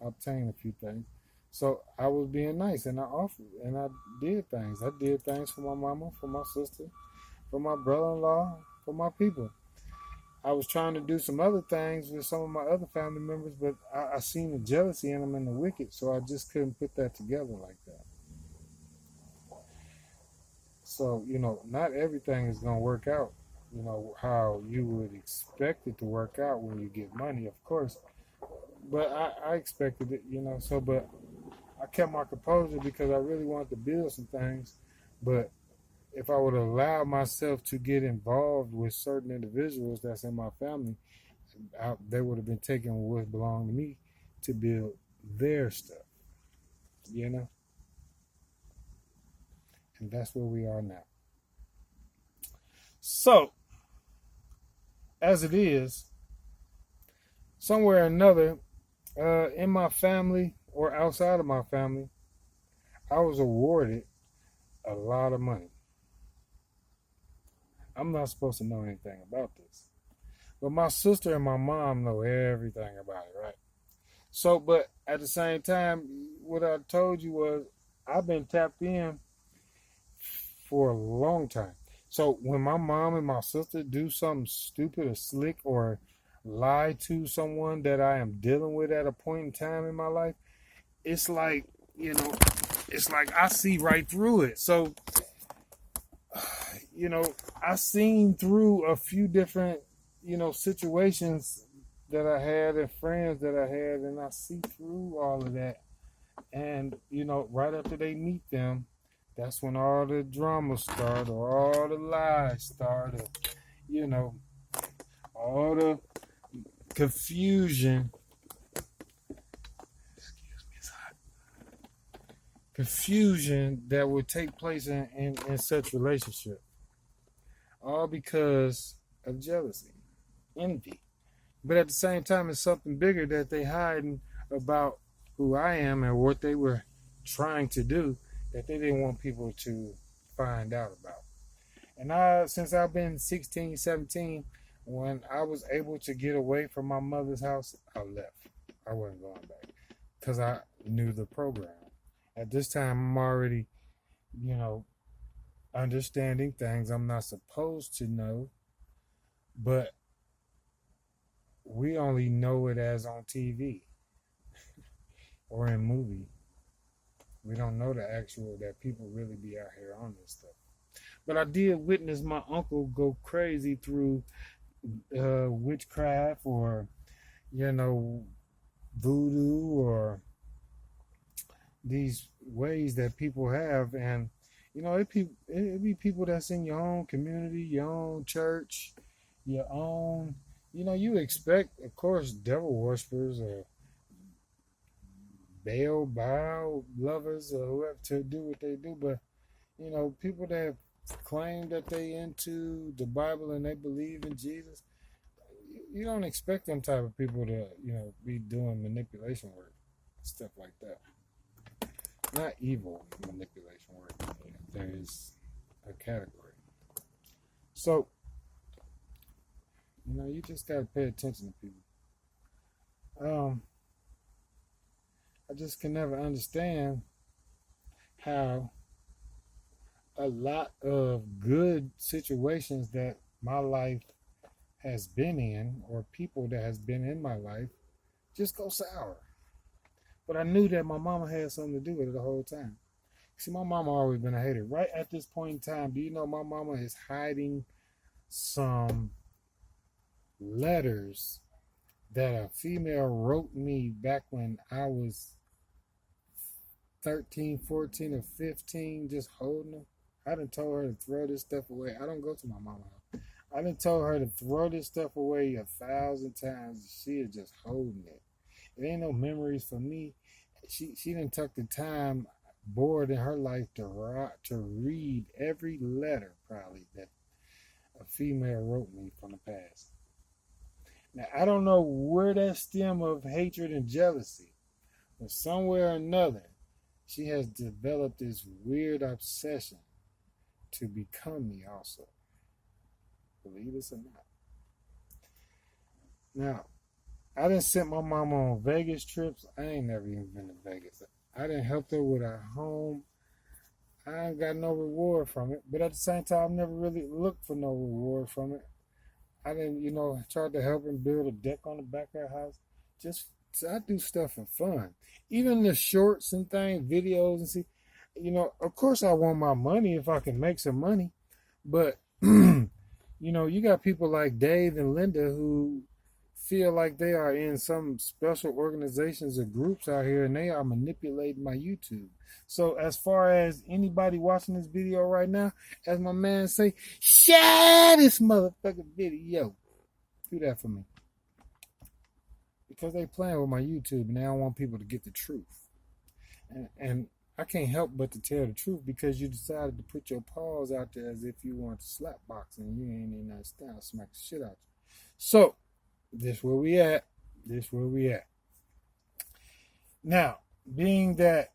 obtain a few things. So I was being nice and I offered and I did things. I did things for my mama, for my sister, for my brother-in-law, for my people. I was trying to do some other things with some of my other family members, but I seen the jealousy in them and the wicked, so I just couldn't put that together like that. So, not everything is going to work out, how you would expect it to work out when you get money, of course. But I expected it, but I kept my composure because I really wanted to build some things. But if I would allow myself to get involved with certain individuals that's in my family, they would have been taking what belonged to me to build their stuff, And that's where we are now. So, as it is, somewhere or another, in my family or outside of my family, I was awarded a lot of money. I'm not supposed to know anything about this. But my sister and my mom know everything about it, right? So, but at the same time, what I told you was I've been tapped in for a long time. So when my mom and my sister do something stupid or slick or lie to someone that I am dealing with at a point in time in my life, it's like, it's like I see right through it. So, I seen through a few different, situations that I had and friends that I had, and I see through all of that. And, right after they meet them, that's when all the drama start or all the lies start, or, all the confusion. Excuse me, it's hot. Confusion that would take place in such relationship. All because of jealousy, envy. But at the same time, it's something bigger that they hiding about who I am and what they were trying to do that they didn't want people to find out about. And since I've been 16, 17, when I was able to get away from my mother's house, I left. I wasn't going back because I knew the program. At this time, I'm already, understanding things I'm not supposed to know, but we only know it as on TV or in movie. We don't know the actual that people really be out here on this stuff. But I did witness my uncle go crazy through witchcraft or, voodoo or these ways that people have. And, it be people that's in your own community, your own church, your own, you expect, of course, devil worshippers or Baal lovers or whoever to do what they do. But, people that claim that they into the Bible and they believe in Jesus, you don't expect them type of people to, be doing manipulation work, stuff like that. Not evil manipulation work. There is a category. So, you just got to pay attention to people. I just can never understand how a lot of good situations that my life has been in, or people that has been in my life, just go sour. But I knew that my mama had something to do with it the whole time. See, my mama always been a hater. Right at this point in time, do you know my mama is hiding some letters that a female wrote me back when I was 13, 14, or 15, just holding them? I done told her to throw this stuff away. I don't go to my mama house. I done told her to throw this stuff away 1,000 times. She is just holding it. It ain't no memories for me. She done took the time, bored in her life, to read every letter probably that a female wrote me from the past. Now, I don't know where that stem of hatred and jealousy, but somewhere or another, she has developed this weird obsession to become me also. Believe this or not. Now, I done sent my mama on Vegas trips. I ain't never even been to Vegas. I done helped her with her home. I ain't got no reward from it. But at the same time, I've never really looked for no reward from it. I didn't, tried to help her build a deck on the back of her house. I do stuff for fun. Even the shorts and things, videos and see, of course I want my money if I can make some money. But, you got people like Dave and Linda who feel like they are in some special organizations or groups out here, and they are manipulating my YouTube. So as far as anybody watching this video right now, as my man say, share this motherfucking video. Do that for me. Because they playing with my YouTube and they don't want people to get the truth. And I can't help but to tell the truth, because you decided to put your paws out there as if you want to slap box and you ain't even understand. I'll smack the shit out you. So, this where we at. Now, being that,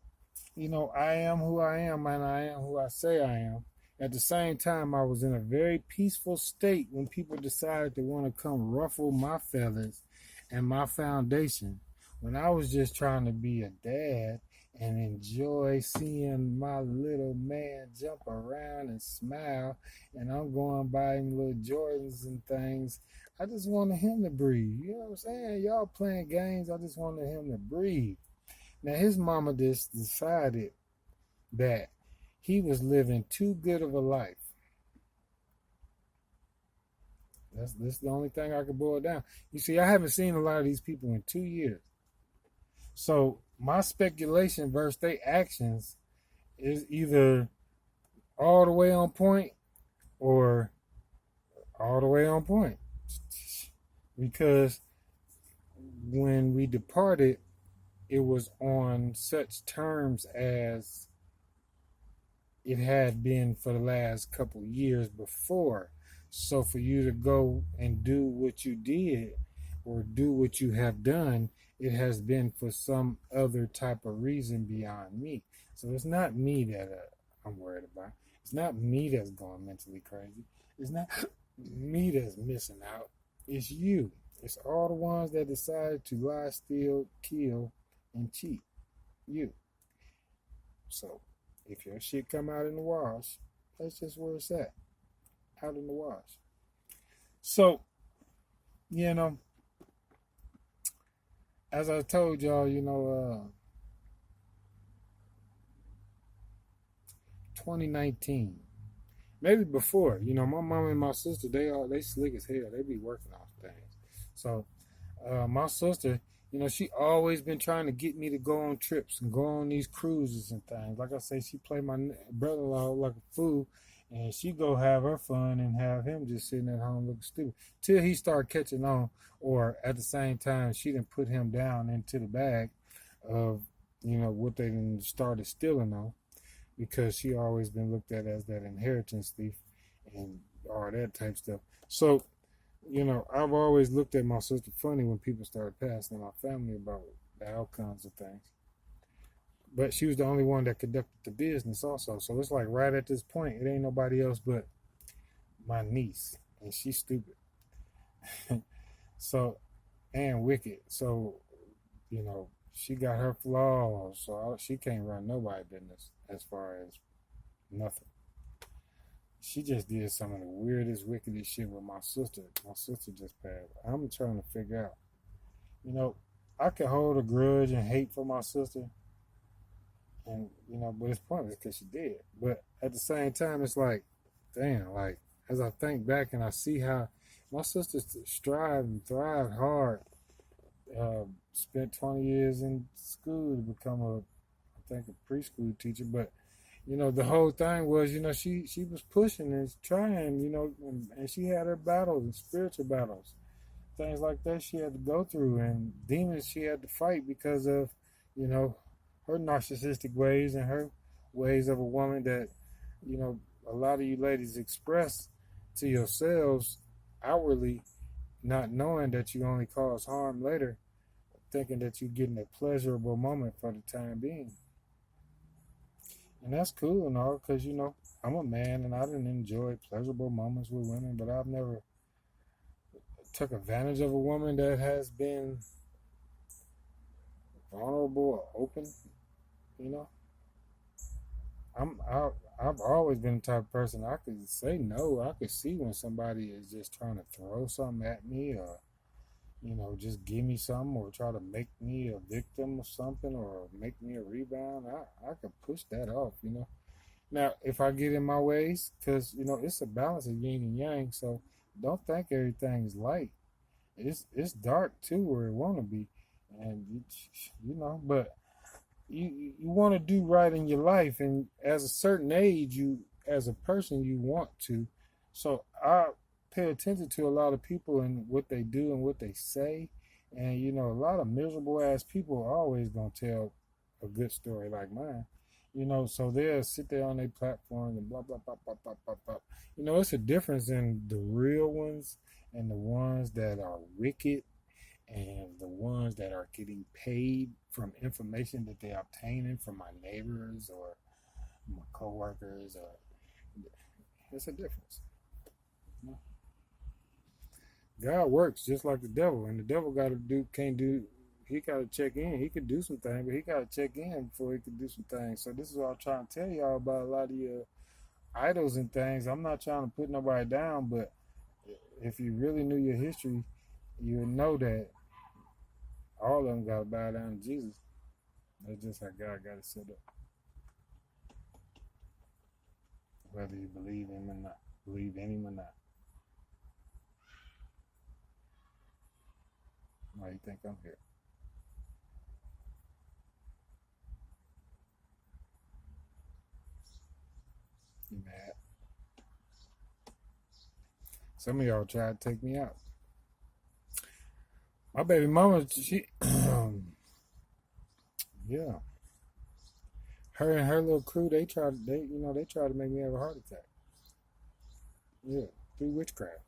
I am who I am and I am who I say I am, at the same time, I was in a very peaceful state when people decided to want to come ruffle my feathers and my foundation, when I was just trying to be a dad and enjoy seeing my little man jump around and smile, and I'm going buying little Jordans and things. I just wanted him to breathe. You know what I'm saying? Y'all playing games. I just wanted him to breathe. Now, his mama just decided that he was living too good of a life. That's the only thing I could boil down. You see, I haven't seen a lot of these people in 2 years. So my speculation versus their actions is either all the way on point or all the way on point. Because when we departed, it was on such terms as it had been for the last couple years before. So for you to go and do what you did or do what you have done, it has been for some other type of reason beyond me. So it's not me that I'm worried about. It's not me that's going mentally crazy. It's not me that's missing out. It's you. It's all the ones that decided to lie, steal, kill, and cheat. You. So if your shit come out in the wash, that's just where it's at. Out in the wash. So, as I told y'all, 2019, maybe before, my mom and my sister, they slick as hell. They be working on things. So, my sister, she always been trying to get me to go on trips and go on these cruises and things. Like I say, she played my brother-in-law like a fool. And she go have her fun and have him just sitting at home looking stupid. Till he started catching on, or at the same time, she didn't put him down into the bag of, what they done started stealing on. Because she always been looked at as that inheritance thief and all that type stuff. So, I've always looked at my sister funny when people started passing in my family about the outcomes of things. But she was the only one that conducted the business also. So it's like right at this point, it ain't nobody else but my niece, and she's stupid. So, and wicked. So, she got her flaws. So she can't run nobody business as far as nothing. She just did some of the weirdest, wickedest shit with my sister. My sister just passed. I'm trying to figure out. I can hold a grudge and hate for my sister, and but it's pointless because she did. But at the same time, it's like, damn, like as I think back and I see how my sister strived and thrived hard, spent 20 years in school to become I think a preschool teacher, but the whole thing was, she was pushing and trying, and she had her battles and spiritual battles, things like that she had to go through, and demons she had to fight because of, her narcissistic ways and her ways of a woman that, a lot of you ladies express to yourselves outwardly, not knowing that you only cause harm later, thinking that you're getting a pleasurable moment for the time being. And that's cool and all, because, I'm a man and I didn't enjoy pleasurable moments with women, but I've never took advantage of a woman that has been vulnerable or open, you know. I've always been the type of person I could say no. I could see when somebody is just trying to throw something at me, or just give me something, or try to make me a victim of something, or make me a rebound. I could push that off. Now, if I get in my ways, because it's a balance of yin and yang. So don't think everything's light. It's dark too, where it want to be, and but you want to do right in your life, and as a certain age, you as a person you want to. So I pay attention to a lot of people and what they do and what they say, and a lot of miserable ass people are always gonna tell a good story like mine. So they'll sit there on their platforms and blah blah blah blah blah blah blah. It's a difference in the real ones and the ones that are wicked, and the ones that are getting paid from information that they're obtaining from my neighbors or my coworkers. Or it's a difference. God works just like the devil, and the devil can't do. He got to check in. He could do some things, but he got to check in before he could do some things. So this is what I'm trying to tell y'all about a lot of your idols and things. I'm not trying to put nobody down, but if you really knew your history, you would know that all of them got to bow down to Jesus. That's just how God got it set up. Whether you believe him or not, believe in him or not. Why you think I'm here? You mad? Some of y'all tried to take me out. My baby mama, she, yeah, her and her little crew, they tried to make me have a heart attack. Yeah, through witchcraft.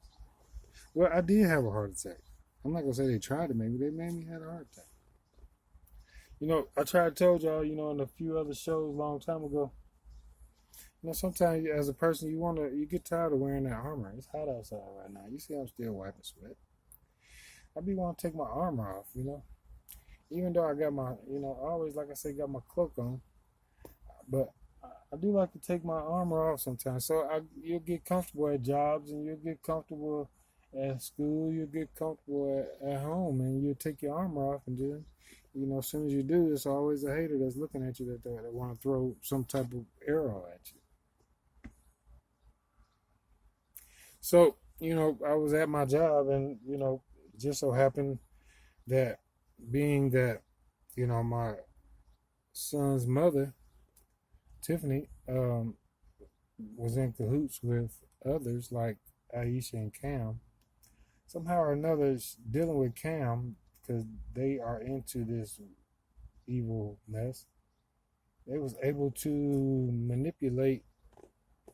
Well, I did have a heart attack. I'm not gonna say they tried to make me. They made me have a heart attack. I tried to told y'all, in a few other shows a long time ago. Sometimes as a person, you get tired of wearing that armor. It's hot outside right now. You see, I'm still wiping sweat. I be want to take my armor off, even though I got my, I always, like I say, got my cloak on, but I do like to take my armor off sometimes. So you'll get comfortable at jobs, and you'll get comfortable at school, you'll get comfortable at home, and you'll take your armor off, and then, as soon as you do, there's always a hater that's looking at you that want to throw some type of arrow at you. So, I was at my job, and, it just so happened that being that, my son's mother, Tiffany, was in cahoots with others like Aisha and Cam. Somehow or another, dealing with Cam, because they are into this evil mess, they was able to manipulate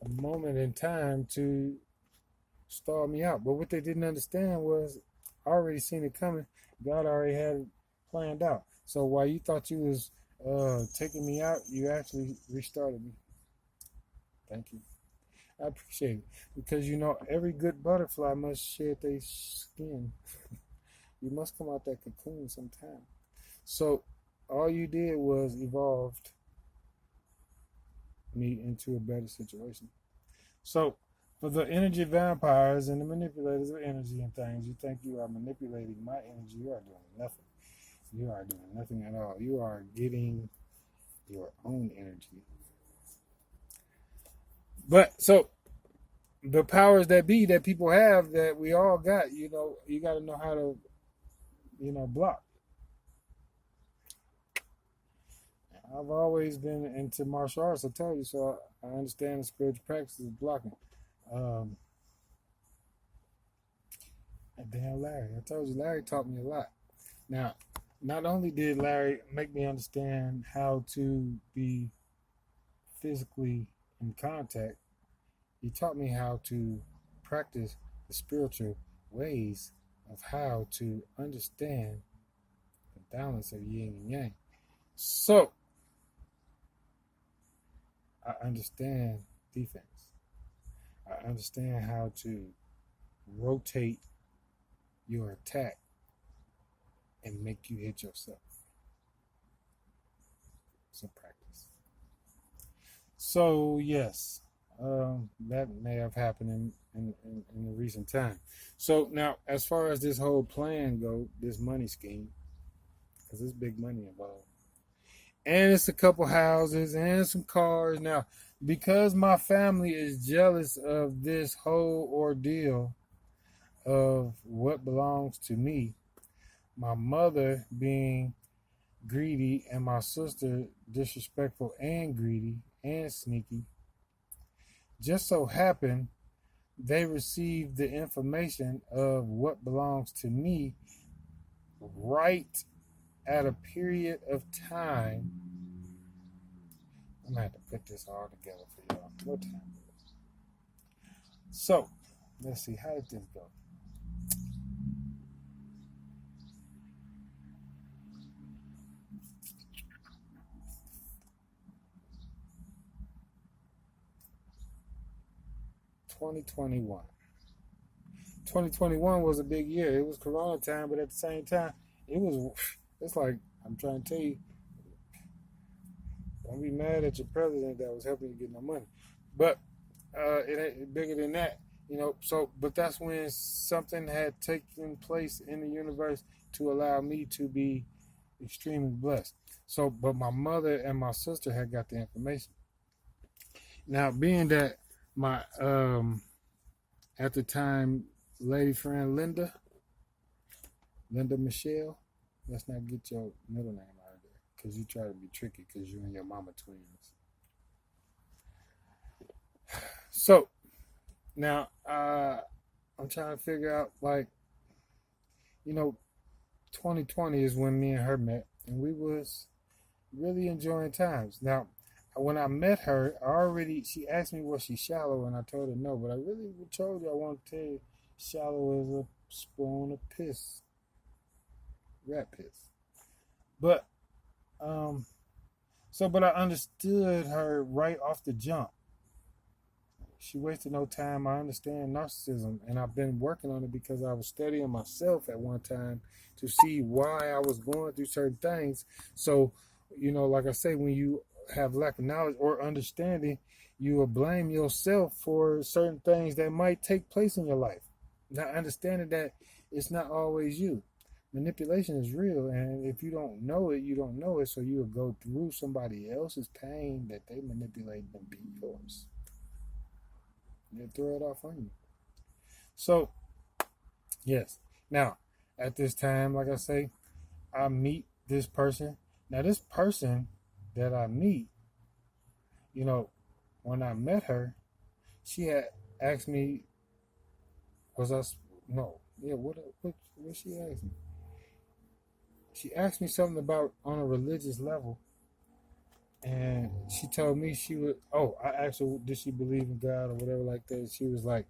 a moment in time to stall me out. But what they didn't understand was I already seen it coming. God already had it planned out. So while you thought you was taking me out, you actually restarted me. Thank you. I appreciate it because every good butterfly must shed their skin. You must come out that cocoon sometime. So all you did was evolved me into a better situation. So for the energy vampires and the manipulators of energy and things, you think you are manipulating my energy. You are doing nothing. You are doing nothing at all. You are getting your own energy. But so the powers that be that people have that we all got, you got to know how to, block. I've always been into martial arts, I tell you, so I understand the spiritual practices of blocking. Um, and damn Larry, I told you, Larry taught me a lot. Now, not only did Larry make me understand how to be physically in contact, he taught me how to practice the spiritual ways of how to understand the balance of yin and yang. So, I understand defense. I understand how to rotate your attack and make you hit yourself. Some practice. So, yes, that may have happened in the recent time. So, now, as far as this whole plan go, this money scheme, because there's big money involved, and it's a couple houses and some cars. Now, because my family is jealous of this whole ordeal of what belongs to me, my mother being greedy and my sister disrespectful and greedy and sneaky, just so happened they received the information of what belongs to me right at a period of time. I'm gonna have to put this all together for y'all. What time is it? So, let's see, how did this go? (2021). 2021 was a big year. It was Corona time, but at the same time, it's like, I'm trying to tell you, don't be mad at your president that was helping you get no money. But it ain't bigger than that, So, but that's when something had taken place in the universe to allow me to be extremely blessed. So, but my mother and my sister had got the information. Now, being that my at the time lady friend Linda Michelle, let's not get your middle name out of there because you try to be tricky because you and your mama twins. So now I'm trying to figure out, 2020 is when me and her met, and we was really enjoying times. Now, when I met her, she asked me was she shallow, and I told her no, but I really told you I want to tell you shallow as a spoon of piss, rat piss. But but I understood her right off the jump. She wasted no time. I understand narcissism, and I've been working on it because I was studying myself at one time to see why I was going through certain things. So, like I say, when you have lack of knowledge or understanding, you will blame yourself for certain things that might take place in your life. Not understanding that it's not always you. Manipulation is real, and if you don't know it, you don't know it. So you will go through somebody else's pain that they manipulate and be yours. They throw it off on you. So, yes. Now, at this time, like I say, I meet this person. Now, this person that I meet, when I met her, she had asked me, what she asked me? She asked me something about on a religious level, and she told me I asked her, did she believe in God or whatever like that? She was like,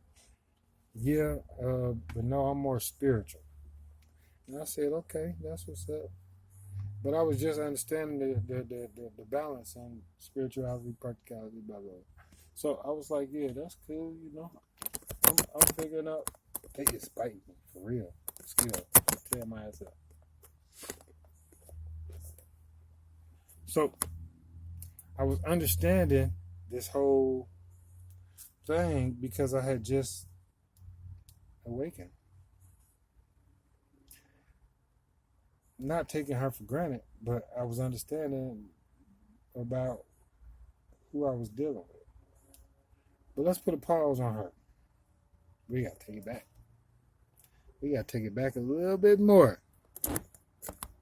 yeah, but no, I'm more spiritual. And I said, okay, that's what's up. But I was just understanding the balance and spirituality, practicality, blah, blah. So I was like, yeah, that's cool, you know. I'm figuring out they just bite me for real. Still, tear my ass up. So I was understanding this whole thing because I had just awakened. Not taking her for granted, but I was understanding about who I was dealing with. But let's put a pause on her. We got to take it back. We got to take it back a little bit more.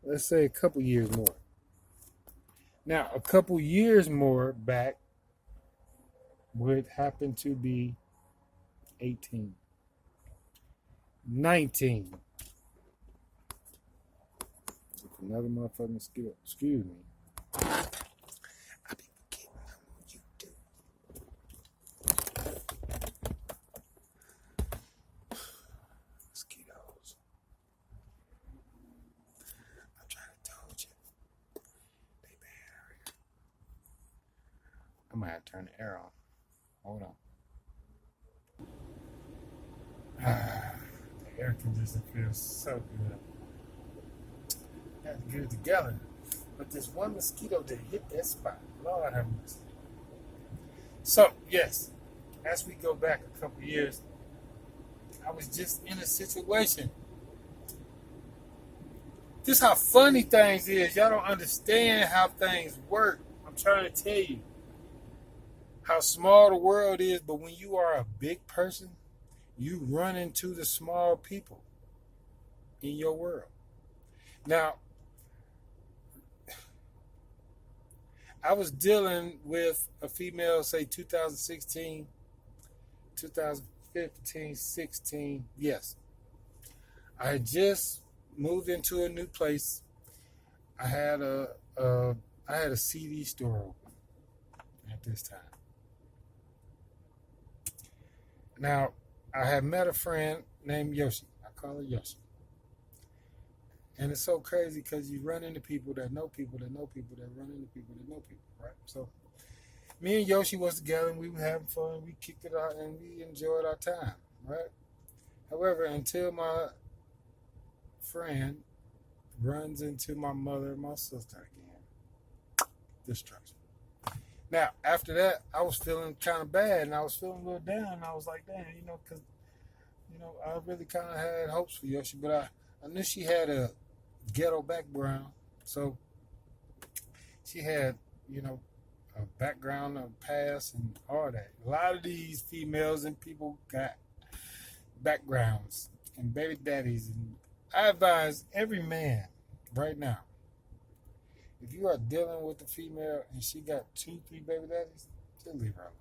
Let's say a couple years more. Now, a couple years more back would happen to be 18, 19. Another motherfucking skill. Excuse me. I be forgetting what you do. Mosquitoes. I'm trying to told you. They bad out here. I might have to turn the air on. Hold on. The air conditioner feels so good. Got to get it together. But this one mosquito that hit that spot. Lord have mercy. So, yes, as we go back a couple years, I was just in a situation. This how funny things is. Y'all don't understand how things work. I'm trying to tell you how small the world is, but when you are a big person, you run into the small people in your world. Now, I was dealing with a female, say 2016, 2015, 16. Yes. I had just moved into a new place. I had a CD store open at this time. Now, I had met a friend named Yoshi. I call her Yoshi. And it's so crazy because you run into people that know people that know people that run into people that know people, right? So me and Yoshi was together and we were having fun. We kicked it out and we enjoyed our time, right? However, until my friend runs into my mother and my sister again. Destruction. Now, after that, I was feeling kind of bad and I was feeling a little down. And I was like, damn, because, I really kind of had hopes for Yoshi, but I knew she had a ghetto background. So she had, a background, a past, and all that. A lot of these females and people got backgrounds and baby daddies. And I advise every man right now, if you are dealing with a female and she got 2, 3 baby daddies, just leave her alone.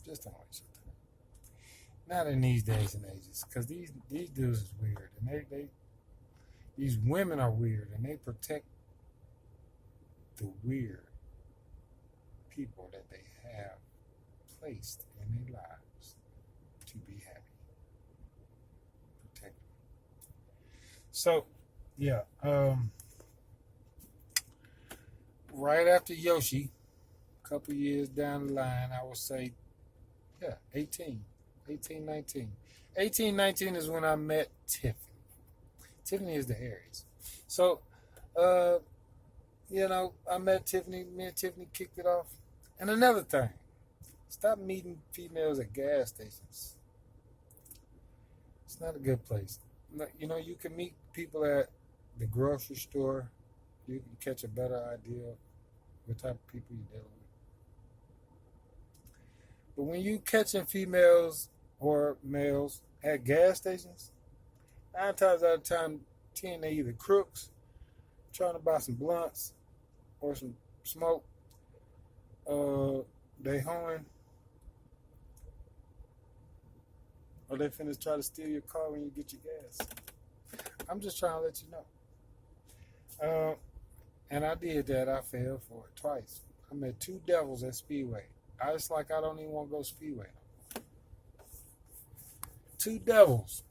Just don't waste your time. Not in these days and ages, because these dudes is weird, and these women are weird, and they protect the weird people that they have placed in their lives to be happy. Protect them. So, yeah, right after Yoshi, a couple years down the line, I would say, 18, 19. 18, 19 is when I met Tiffany. Tiffany is the Aries. So, I met Tiffany. Me and Tiffany kicked it off. And another thing, stop meeting females at gas stations. It's not a good place. You can meet people at the grocery store. You can catch a better idea of what type of people you're dealing with. But when you catching females or males at gas stations, 9 times out of 10, they either crooks, trying to buy some blunts or some smoke. They hoeing, or they finna try to steal your car when you get your gas. I'm just trying to let you know. And I did that. I fell for it twice. I met 2 devils at Speedway. I don't even want to go Speedway. 2 devils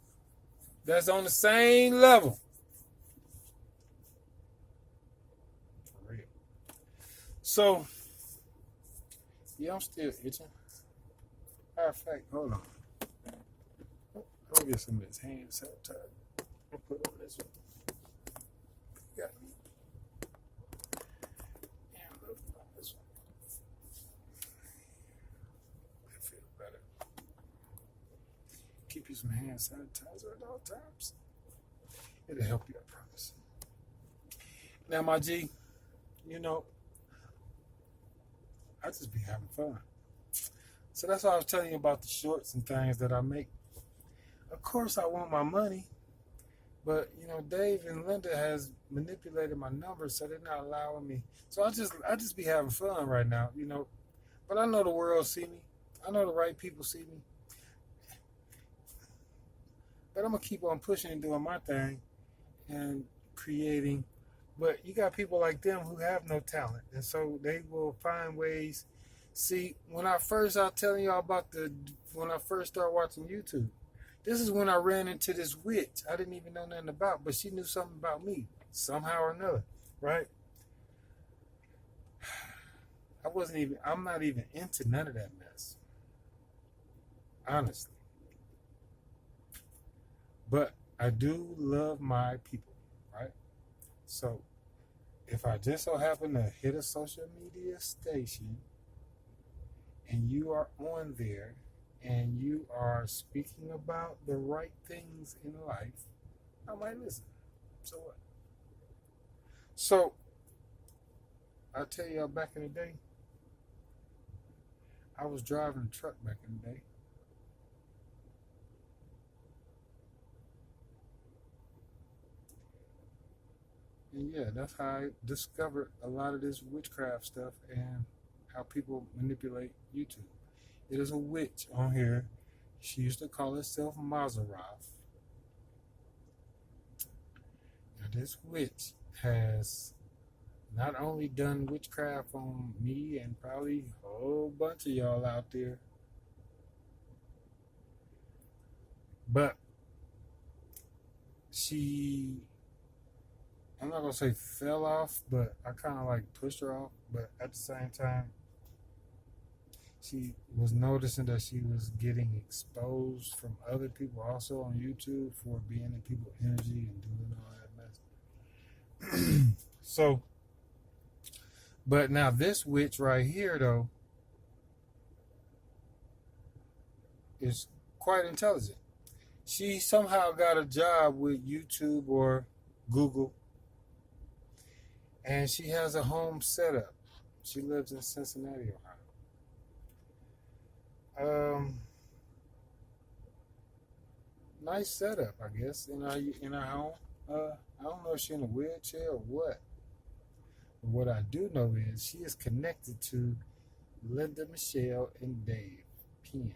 that's on the same level. For real. So, yeah, I'm still itching. Matter of fact, hold on. Let me get some of this hand sanitizer. I'll put on this one. Got me. And look on this one. That feels better. Keep you some hand sanitizer at all times. It'll help you, I promise. Now, my G, you know, I just be having fun. So that's why I was telling you about the shorts and things that I make. Of course, I want my money, but you know, Dave and Linda has manipulated my numbers, so they're not allowing me. So I just be having fun right now, you know. But I know the world see me. I know the right people see me. But I'm gonna keep on pushing and doing my thing and creating. But you got people like them who have no talent, and so they will find ways. See, when I was telling y'all about when I first started watching YouTube, this is when I ran into this witch I didn't even know nothing about, but she knew something about me somehow or another, right? I'm not even into none of that mess, honestly. But I do love my people, right? So if I just so happen to hit a social media station and you are on there and you are speaking about the right things in life, I might listen. So what? So I tell y'all, back in the day, I was driving a truck back in the day. And yeah, that's how I discovered a lot of this witchcraft stuff and how people manipulate YouTube. It is a witch on here. She used to call herself Mazaroth. Now, this witch has not only done witchcraft on me and probably a whole bunch of y'all out there, but I'm not going to say fell off, but I kind of like pushed her off. But at the same time, she was noticing that she was getting exposed from other people also on YouTube for being in people's energy and doing all that mess. So, but now this witch right here, though, is quite intelligent. She somehow got a job with YouTube or Google, and she has a home setup. She lives in Cincinnati, Ohio. Nice setup, I guess, in her home. I don't know if she's in a wheelchair or what. But what I do know is she is connected to Linda, Michelle, and Dave Penn,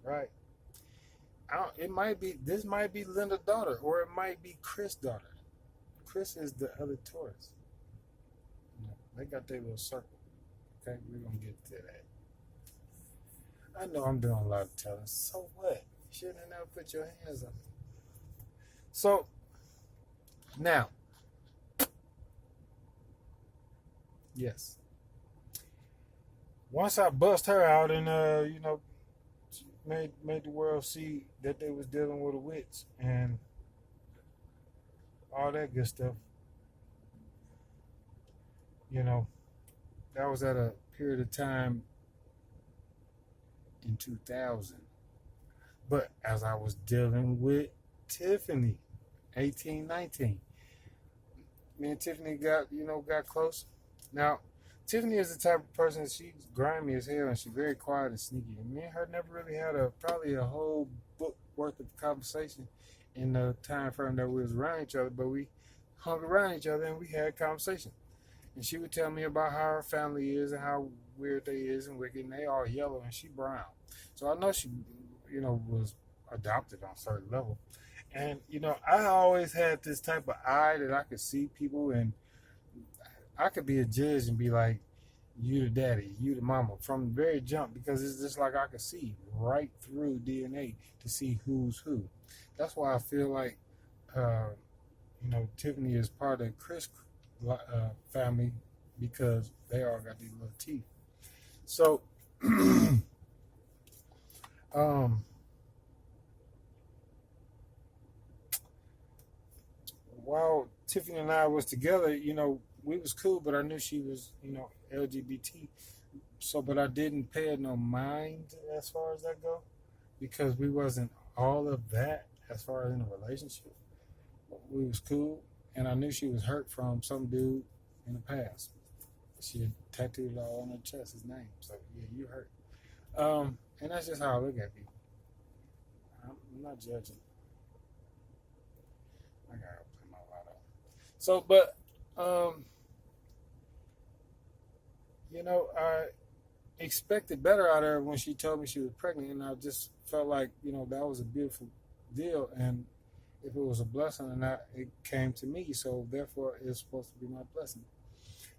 right? This might be Linda's daughter, or it might be Chris' daughter. Chris is the other Taurus. They got their little circle. Okay, we're gonna get to that. I know I'm doing a lot of telling. So what? You shouldn't have never put your hands on me. So now, yes. Once I bust her out and made the world see that they was dealing with a witch and all that good stuff. That was at a period of time in 2000. But as I was dealing with Tiffany, 18, 19, me and Tiffany got close. Now, Tiffany is the type of person, she's grimy as hell and she's very quiet and sneaky. And me and her never really had probably a whole book worth of conversation in the time frame that we was around each other, but we hung around each other and we had conversation. And she would tell me about how her family is and how weird they is and wicked, and they all yellow and she brown. So I know she, was adopted on a certain level. And, I always had this type of eye that I could see people and I could be a judge and be like, you the daddy, you the mama, from the very jump, because it's just like I could see right through DNA to see who's who. That's why I feel like, Tiffany is part of Chris' family, because they all got these little teeth. So, Um, while Tiffany and I was together, we was cool, but I knew she was, LGBT. So, but I didn't pay it no mind as far as that go, because we wasn't all of that as far as in a relationship. We was cool, and I knew she was hurt from some dude in the past. She had tattooed it all on her chest, his name. So yeah, you hurt. And that's just how I look at people. I'm not judging. I gotta play my lotto. So, but I expected better out of her when she told me she was pregnant, and I just felt like that was a beautiful deal, and if it was a blessing or not, it came to me, so therefore it's supposed to be my blessing.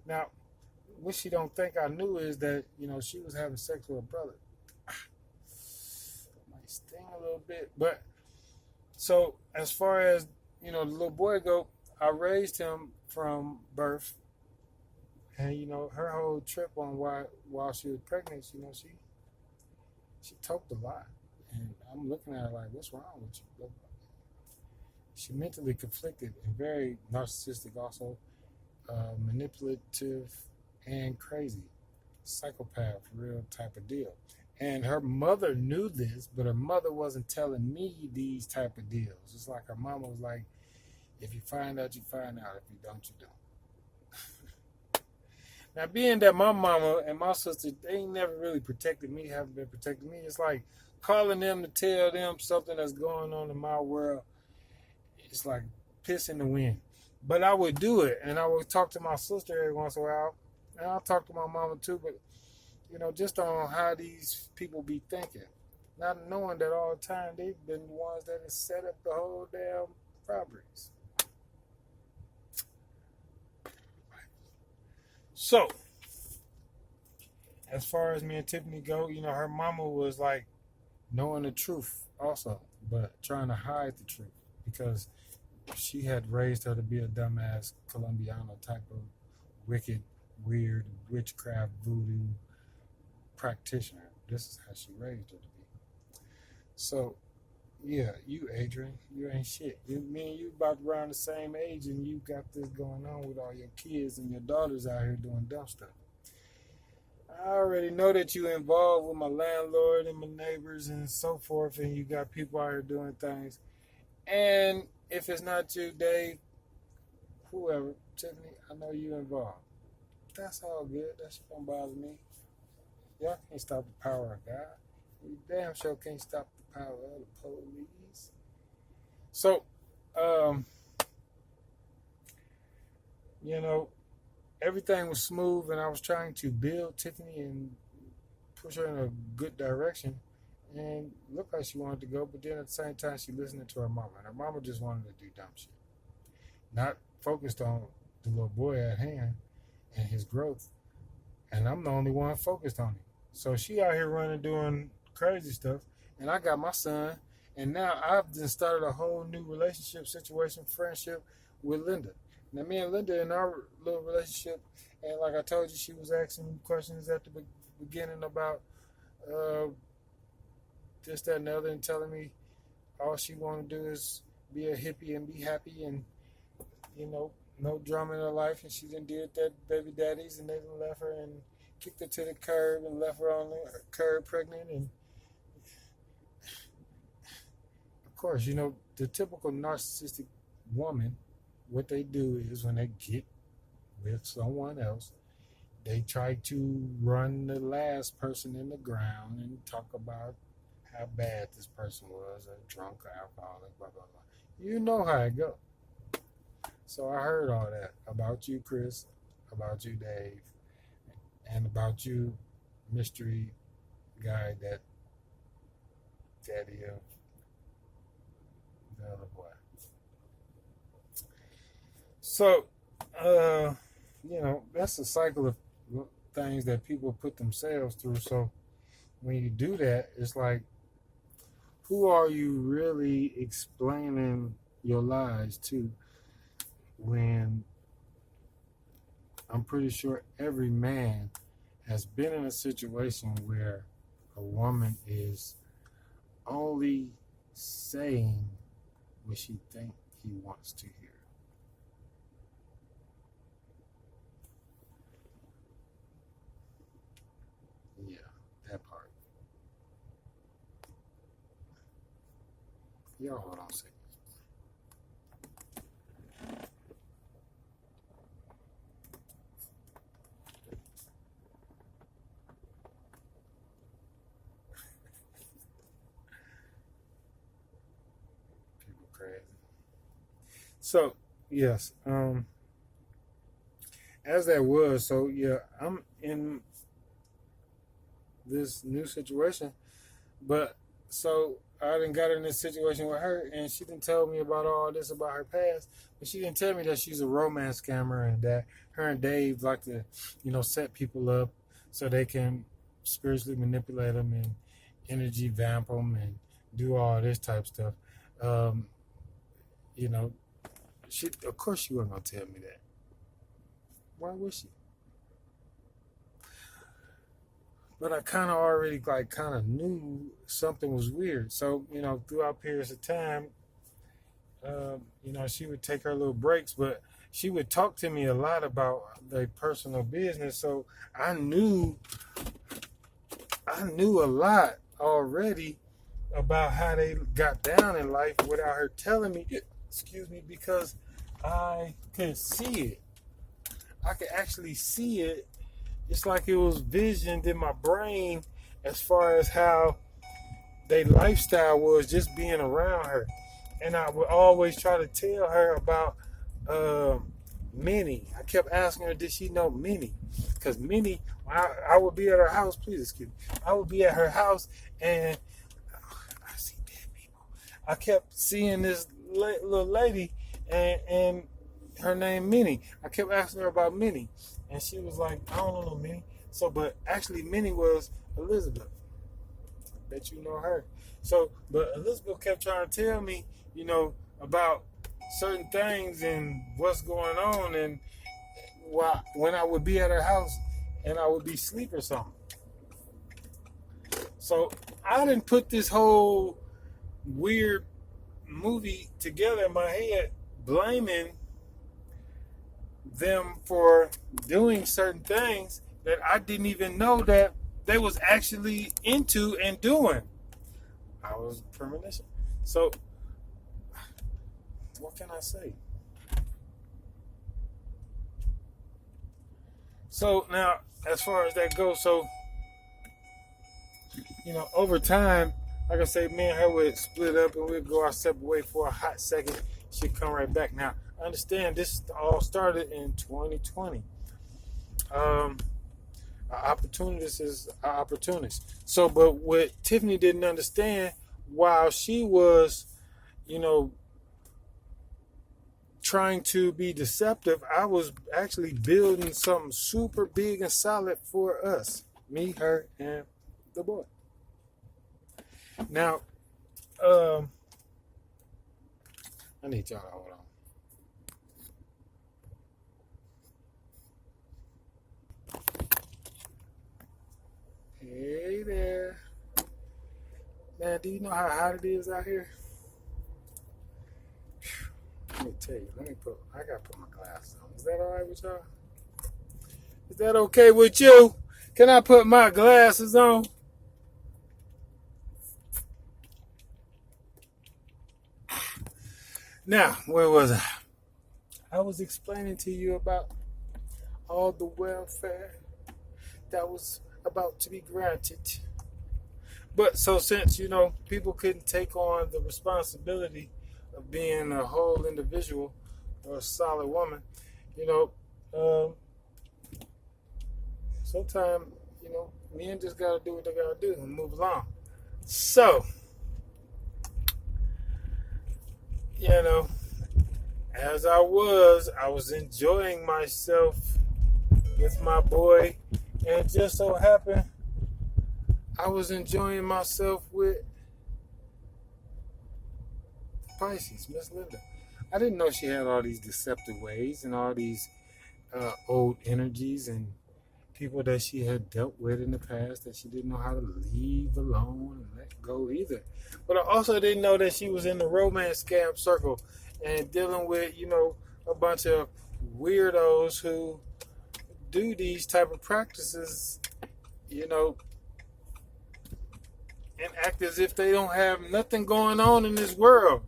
Now, what she don't think I knew is that she was having sex with her brother. It might sting a little bit, but so as far as the little boy go, I raised him from birth, and her whole trip on while she was pregnant, she talked a lot, and I'm looking at her like, what's wrong with you? She mentally conflicted and very narcissistic, also manipulative and crazy, psychopath, real type of deal. And her mother knew this, but her mother wasn't telling me these type of deals. It's like her mama was like, if you find out, you find out. If you don't, you don't. Now, being that my mama and my sister, they ain't never really protected me, haven't been protecting me. It's like calling them to tell them something that's going on in my world. It's like piss in the wind. But I would do it, and I would talk to my sister every once in a while, and I'll talk to my mama too, but just on how these people be thinking. Not knowing that all the time they've been the ones that have set up the whole damn robberies. So, as far as me and Tiffany go, her mama was like knowing the truth also, but trying to hide the truth because she had raised her to be a dumbass Colombiano type of wicked, weird, witchcraft, voodoo practitioner. This is how she raised her to be. So, yeah, you, Adrian, you ain't shit. Me and you about around the same age, and you got this going on with all your kids and your daughters out here doing dumb stuff. I already know that you involved with my landlord and my neighbors and so forth, and you got people out here doing things. And if it's not you, Dave, whoever, Tiffany, I know you involved. That's all good. That shit don't bother me. Y'all can't stop the power of God. You damn sure can't stop the power of the police. So, everything was smooth, and I was trying to build Tiffany and push her in a good direction. And looked like she wanted to go, but then at the same time, she listened to her mama. And her mama just wanted to do dumb shit. Not focused on the little boy at hand and his growth. And I'm the only one focused on him. So she out here running, doing crazy stuff. And I got my son. And now I've just started a whole new relationship situation, friendship with Linda. Now, me and Linda in our little relationship, and like I told you, she was asking questions at the beginning about this, that, and the other, and telling me all she want to do is be a hippie and be happy and, no drama in her life. And she done did that baby daddies, and they done left her and kicked her to the curb and left her on the curb pregnant. And of course, the typical narcissistic woman, what they do is when they get with someone else, they try to run the last person in the ground and talk about how bad this person was, a drunk, or alcoholic, blah, blah, blah. You know how it goes. So I heard all that about you, Chris, about you, Dave, and about you, mystery guy, that daddy of the other boy. So, that's a cycle of things that people put themselves through. So when you do that, it's like, who are you really explaining your lies to, when I'm pretty sure every man has been in a situation where a woman is only saying what she think he wants to hear. Yeah, that part. Y'all hold on a second. People crazy. So yes, as that was, so yeah, I'm in this new situation, but so I didn't got in this situation with her, and she didn't tell me about all this about her past, but she didn't tell me that she's a romance scammer and that her and Dave like to, set people up so they can spiritually manipulate them and energy vamp them and do all this type stuff. Um, you know, she of course she wasn't gonna tell me that. Why would she? But I kind of already kind of knew something was weird. So throughout periods of time, she would take her little breaks, but she would talk to me a lot about their personal business. So I knew a lot already about how they got down in life without her telling me. Excuse me, because I could see it. I could actually see it. It's like it was visioned in my brain as far as how their lifestyle was just being around her. And I would always try to tell her about Minnie. I kept asking her, did she know Minnie? Because Minnie, I would be at her house. Please excuse me. I would be at her house, and I see dead people. I kept seeing this little lady, and her name Minnie. I kept asking her about Minnie, and she was like, I don't know Minnie. So, but actually Minnie was Elizabeth. I bet you know her. So, but Elizabeth kept trying to tell me, about certain things and what's going on, and when I would be at her house and I would be asleep or something. So I didn't put this whole weird movie together in my head, blaming them for doing certain things that I didn't even know that they was actually into and doing. I was premonition. So what can I say? So now, as far as that goes, so over time, like I say, me and her would split up and we'd go our separate way for a hot second. She'd come right back. Now, I understand this all started in 2020. Opportunist is an opportunist. So, but what Tiffany didn't understand, while she was, trying to be deceptive, I was actually building something super big and solid for us, me, her, and the boy. Now, I need y'all to hold on. Hey there. Man, do you know how hot it is out here? Let me tell you. I gotta put my glasses on. Is that all right with y'all? Is that okay with you? Can I put my glasses on? Now, where was I? I was explaining to you about all the welfare that was about to be granted. But so since, people couldn't take on the responsibility of being a whole individual or a solid woman, sometimes, men just got to do what they got to do and move along. So, as I was enjoying myself with my boy, and it just so happened I was enjoying myself with Pisces, Miss Linda. I didn't know she had all these deceptive ways and all these old energies and people that she had dealt with in the past that she didn't know how to leave alone and let go either. But I also didn't know that she was in the romance scam circle and dealing with, a bunch of weirdos who do these type of practices, and act as if they don't have nothing going on in this world.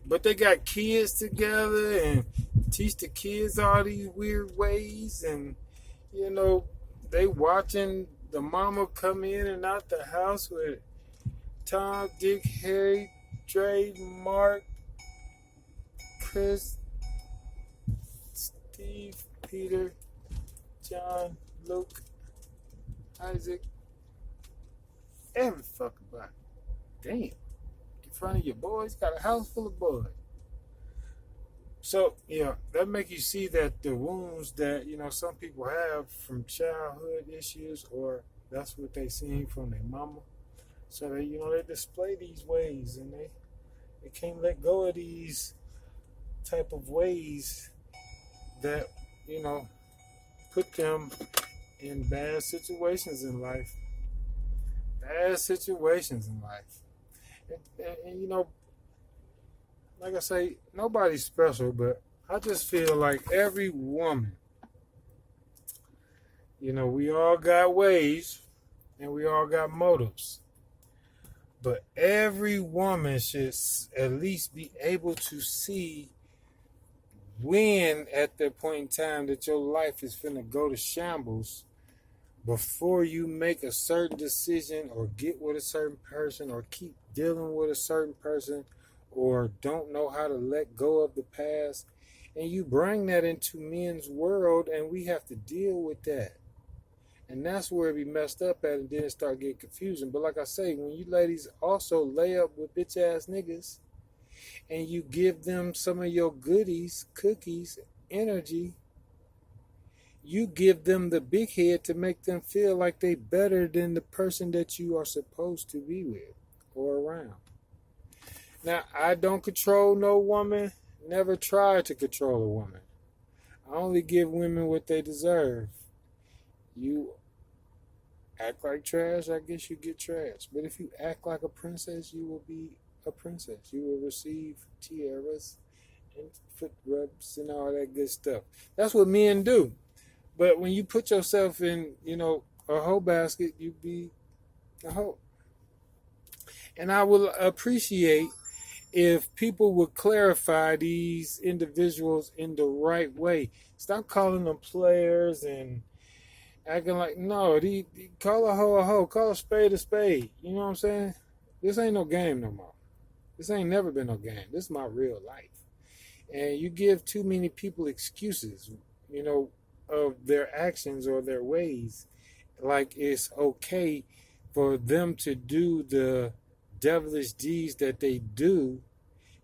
But they got kids together and teach the kids all these weird ways, and they watching the mama come in and out the house with Tom, Dick, Harry, Dre, Mark, Chris, Steve, Peter, John, Luke, Isaac, every fucking body. Damn. In front of your boys, got a house full of boys. So, that make you see that the wounds that, some people have from childhood issues, or that's what they seen from their mama. So they, they display these ways, and they can't let go of these type of ways that, put them in bad situations in life. Bad situations in life. And like I say, nobody's special, but I just feel like every woman, we all got ways and we all got motives. But every woman should at least be able to see when at that point in time that your life is finna go to shambles before you make a certain decision or get with a certain person or keep dealing with a certain person or don't know how to let go of the past. And you bring that into men's world, and we have to deal with that. And that's where it be messed up at, and then start getting confusion. But like I say, when you ladies also lay up with bitch ass niggas and you give them some of your goodies, cookies, energy, you give them the big head to make them feel like they better than the person that you are supposed to be with or around. Now, I don't control no woman, never try to control a woman. I only give women what they deserve. You act like trash, I guess you get trash. But if you act like a princess, you will be a princess. You will receive tiaras and foot rubs and all that good stuff. That's what men do. But when you put yourself in, a hoe basket, you be a hoe. And I will appreciate if people would clarify these individuals in the right way. Stop calling them players and acting like, no, call a hoe, call a spade a spade. You know what I'm saying? This ain't no game no more. This ain't never been no game. This is my real life. And you give too many people excuses, of their actions or their ways. Like it's okay for them to do the devilish deeds that they do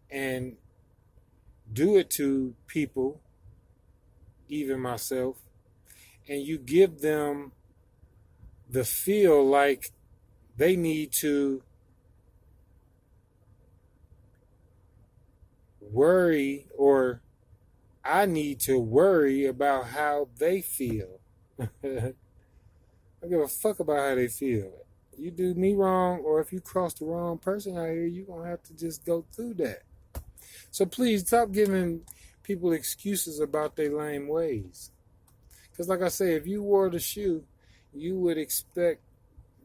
and do it to people, even myself, and you give them the feel like they need to worry, or I need to worry about how they feel. I don't give a fuck about how they feel. You do me wrong, or if you cross the wrong person out here, you're going to have to just go through that. So please stop giving people excuses about their lame ways. Because like I say, if you wore the shoe, you would expect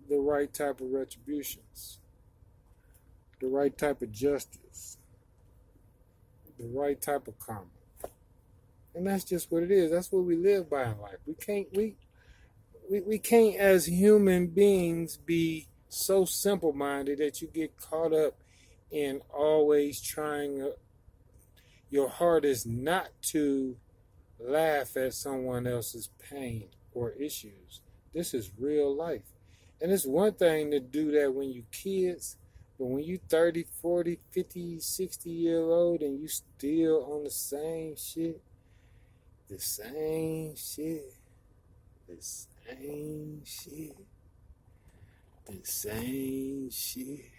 the right type of retributions, the right type of justice, the right type of karma. And that's just what it is. That's what we live by in life. We can't as human beings be so simple-minded that you get caught up in always trying your hardest not to laugh at someone else's pain or issues. This is real life. And it's one thing to do that when you kids, but when you 30, 40, 50, 60-year-old and you still on the same shit, the same shit, the same shit, the same shit.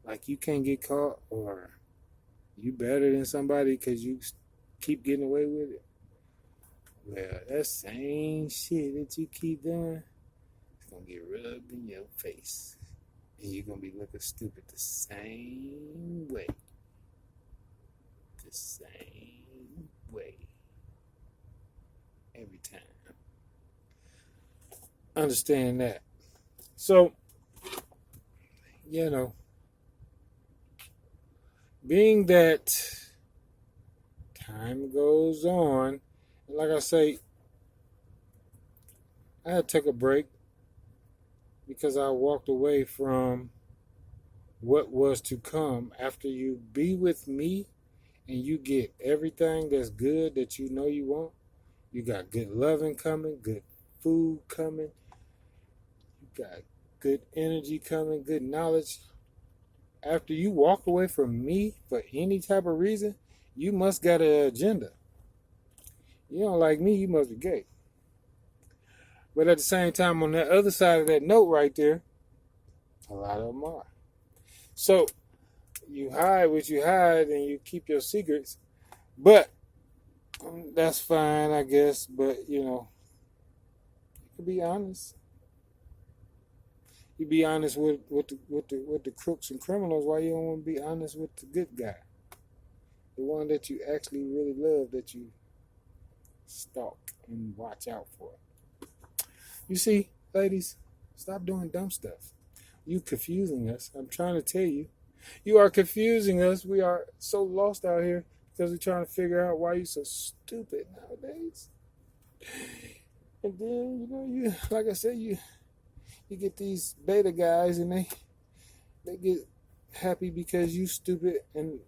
Like you can't get caught, or you better than somebody because you keep getting away with it. Well, that same shit that you keep doing, it's gonna get rubbed in your face. And you're gonna be looking stupid the same way. The same way. Every time. Understand that. So, being that time goes on, and like I say, I had to take a break because I walked away from what was to come. After you be with me and you get everything that's good that you know you want, you got good loving coming, good food coming, you got good energy coming, good knowledge. After you walk away from me for any type of reason, you must got an agenda. You don't like me, you must be gay. But at the same time, on the other side of that note right there, a lot of them are. So you hide what you hide and you keep your secrets. But that's fine, I guess. But, you can be honest. You be honest with the crooks and criminals. Why you don't want to be honest with the good guy? The one that you actually really love, that you stalk and watch out for. You see, ladies, stop doing dumb stuff. You confusing us. I'm trying to tell you. You are confusing us. We are so lost out here because we're trying to figure out why you're so stupid nowadays. And then, you like I said, you get these beta guys and they get happy because you stupid, and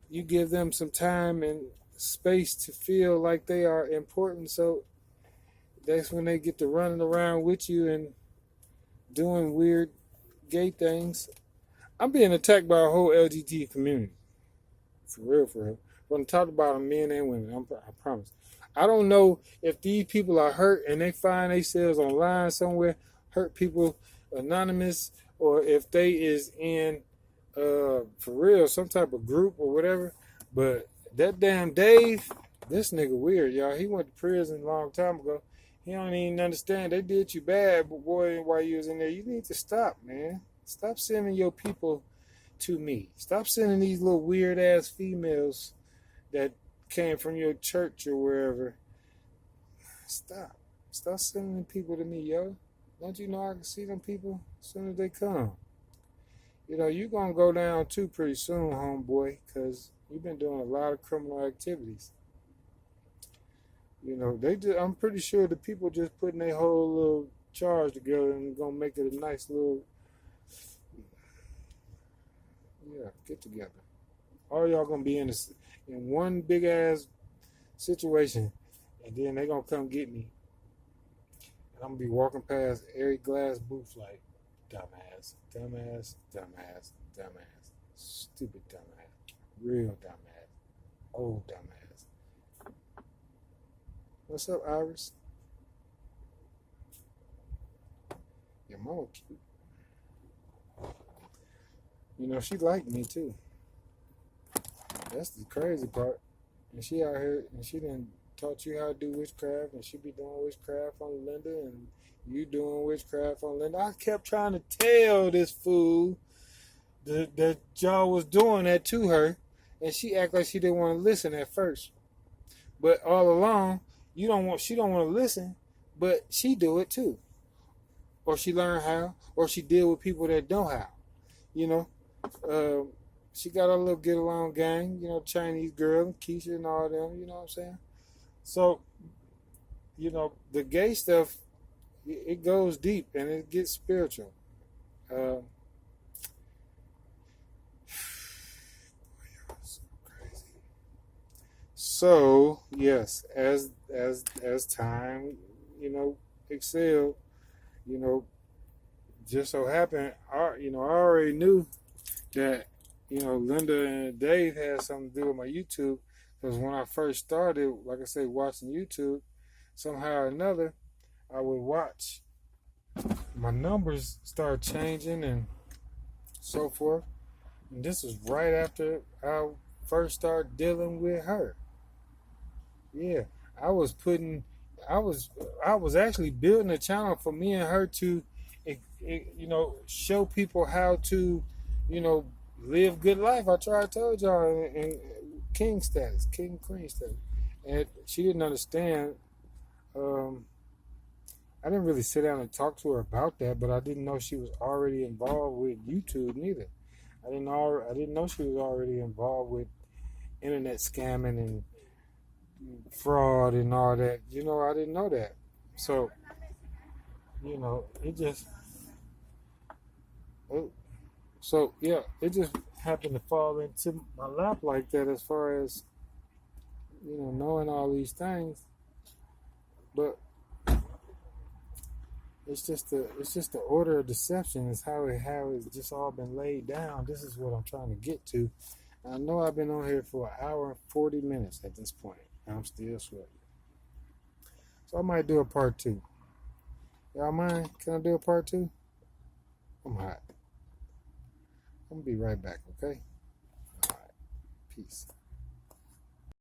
you give them some time and space to feel like they are important. So that's when they get to running around with you and doing weird gay things. I'm being attacked by a whole LGBT community. For real, for real. We're going to talk about them, men and women. I promise. I don't know if these people are hurt and they find themselves online somewhere, hurt people anonymous, or if they is in, for real, some type of group or whatever. But that damn Dave, this nigga weird, y'all. He went to prison a long time ago. He don't even understand. They did you bad, but boy, while you was in there, you need to stop, man. Stop sending your people to me. Stop sending these little weird ass females that came from your church or wherever. Stop sending people to me, yo. Don't you know I can see them people as soon as they come? You're gonna go down too pretty soon, homeboy, because you've been doing a lot of criminal activities. I'm pretty sure the people just putting their whole little charge together and gonna make it a nice little, get together. All y'all gonna be in one big ass situation, and then they gonna come get me, and I'm gonna be walking past every glass booth like, dumbass, dumbass, dumbass, dumbass, stupid dumbass, real dumbass, old dumbass. What's up, Iris? Your mama cute. She liked me too. That's the crazy part. And she out here, and she done taught you how to do witchcraft, and she be doing witchcraft on Linda, and you doing witchcraft on Linda. I kept trying to tell this fool that y'all was doing that to her, and she act like she didn't want to listen at first. But all along, she don't want to listen, but she do it too. Or she learn how, or she deal with people that don't how. She got a little get along gang, Chinese girl, Keisha and all them, you know what I'm saying? So, the gay stuff, it goes deep and it gets spiritual. So yes, as time, excelled, just so happened, I already knew that, Linda and Dave had something to do with my YouTube, because when I first started, like I say, watching YouTube, somehow or another, I would watch, my numbers start changing and so forth. And this was right after I first started dealing with her. Yeah, I was putting, I was, I was actually building a channel for me and her to, show people how to, you know, live good life. I tried, told y'all, in king status, king queen status, and she didn't understand. Um, I didn't really sit down and talk to her about that, but I didn't know she was already involved with YouTube neither. I didn't know she was already involved with internet scamming and fraud and all that. I didn't know that. So, it just, oh, so yeah, it just happened to fall into my lap like that as far as, knowing all these things. But it's just the order of deception is how it's just all been laid down. This is what I'm trying to get to. I know I've been on here for an hour and 40 minutes at this point. And I'm still sweating. So I might do a part two. Y'all mind? Can I do a part two? I'm hot. I'm gonna be right back, okay? All right. Peace.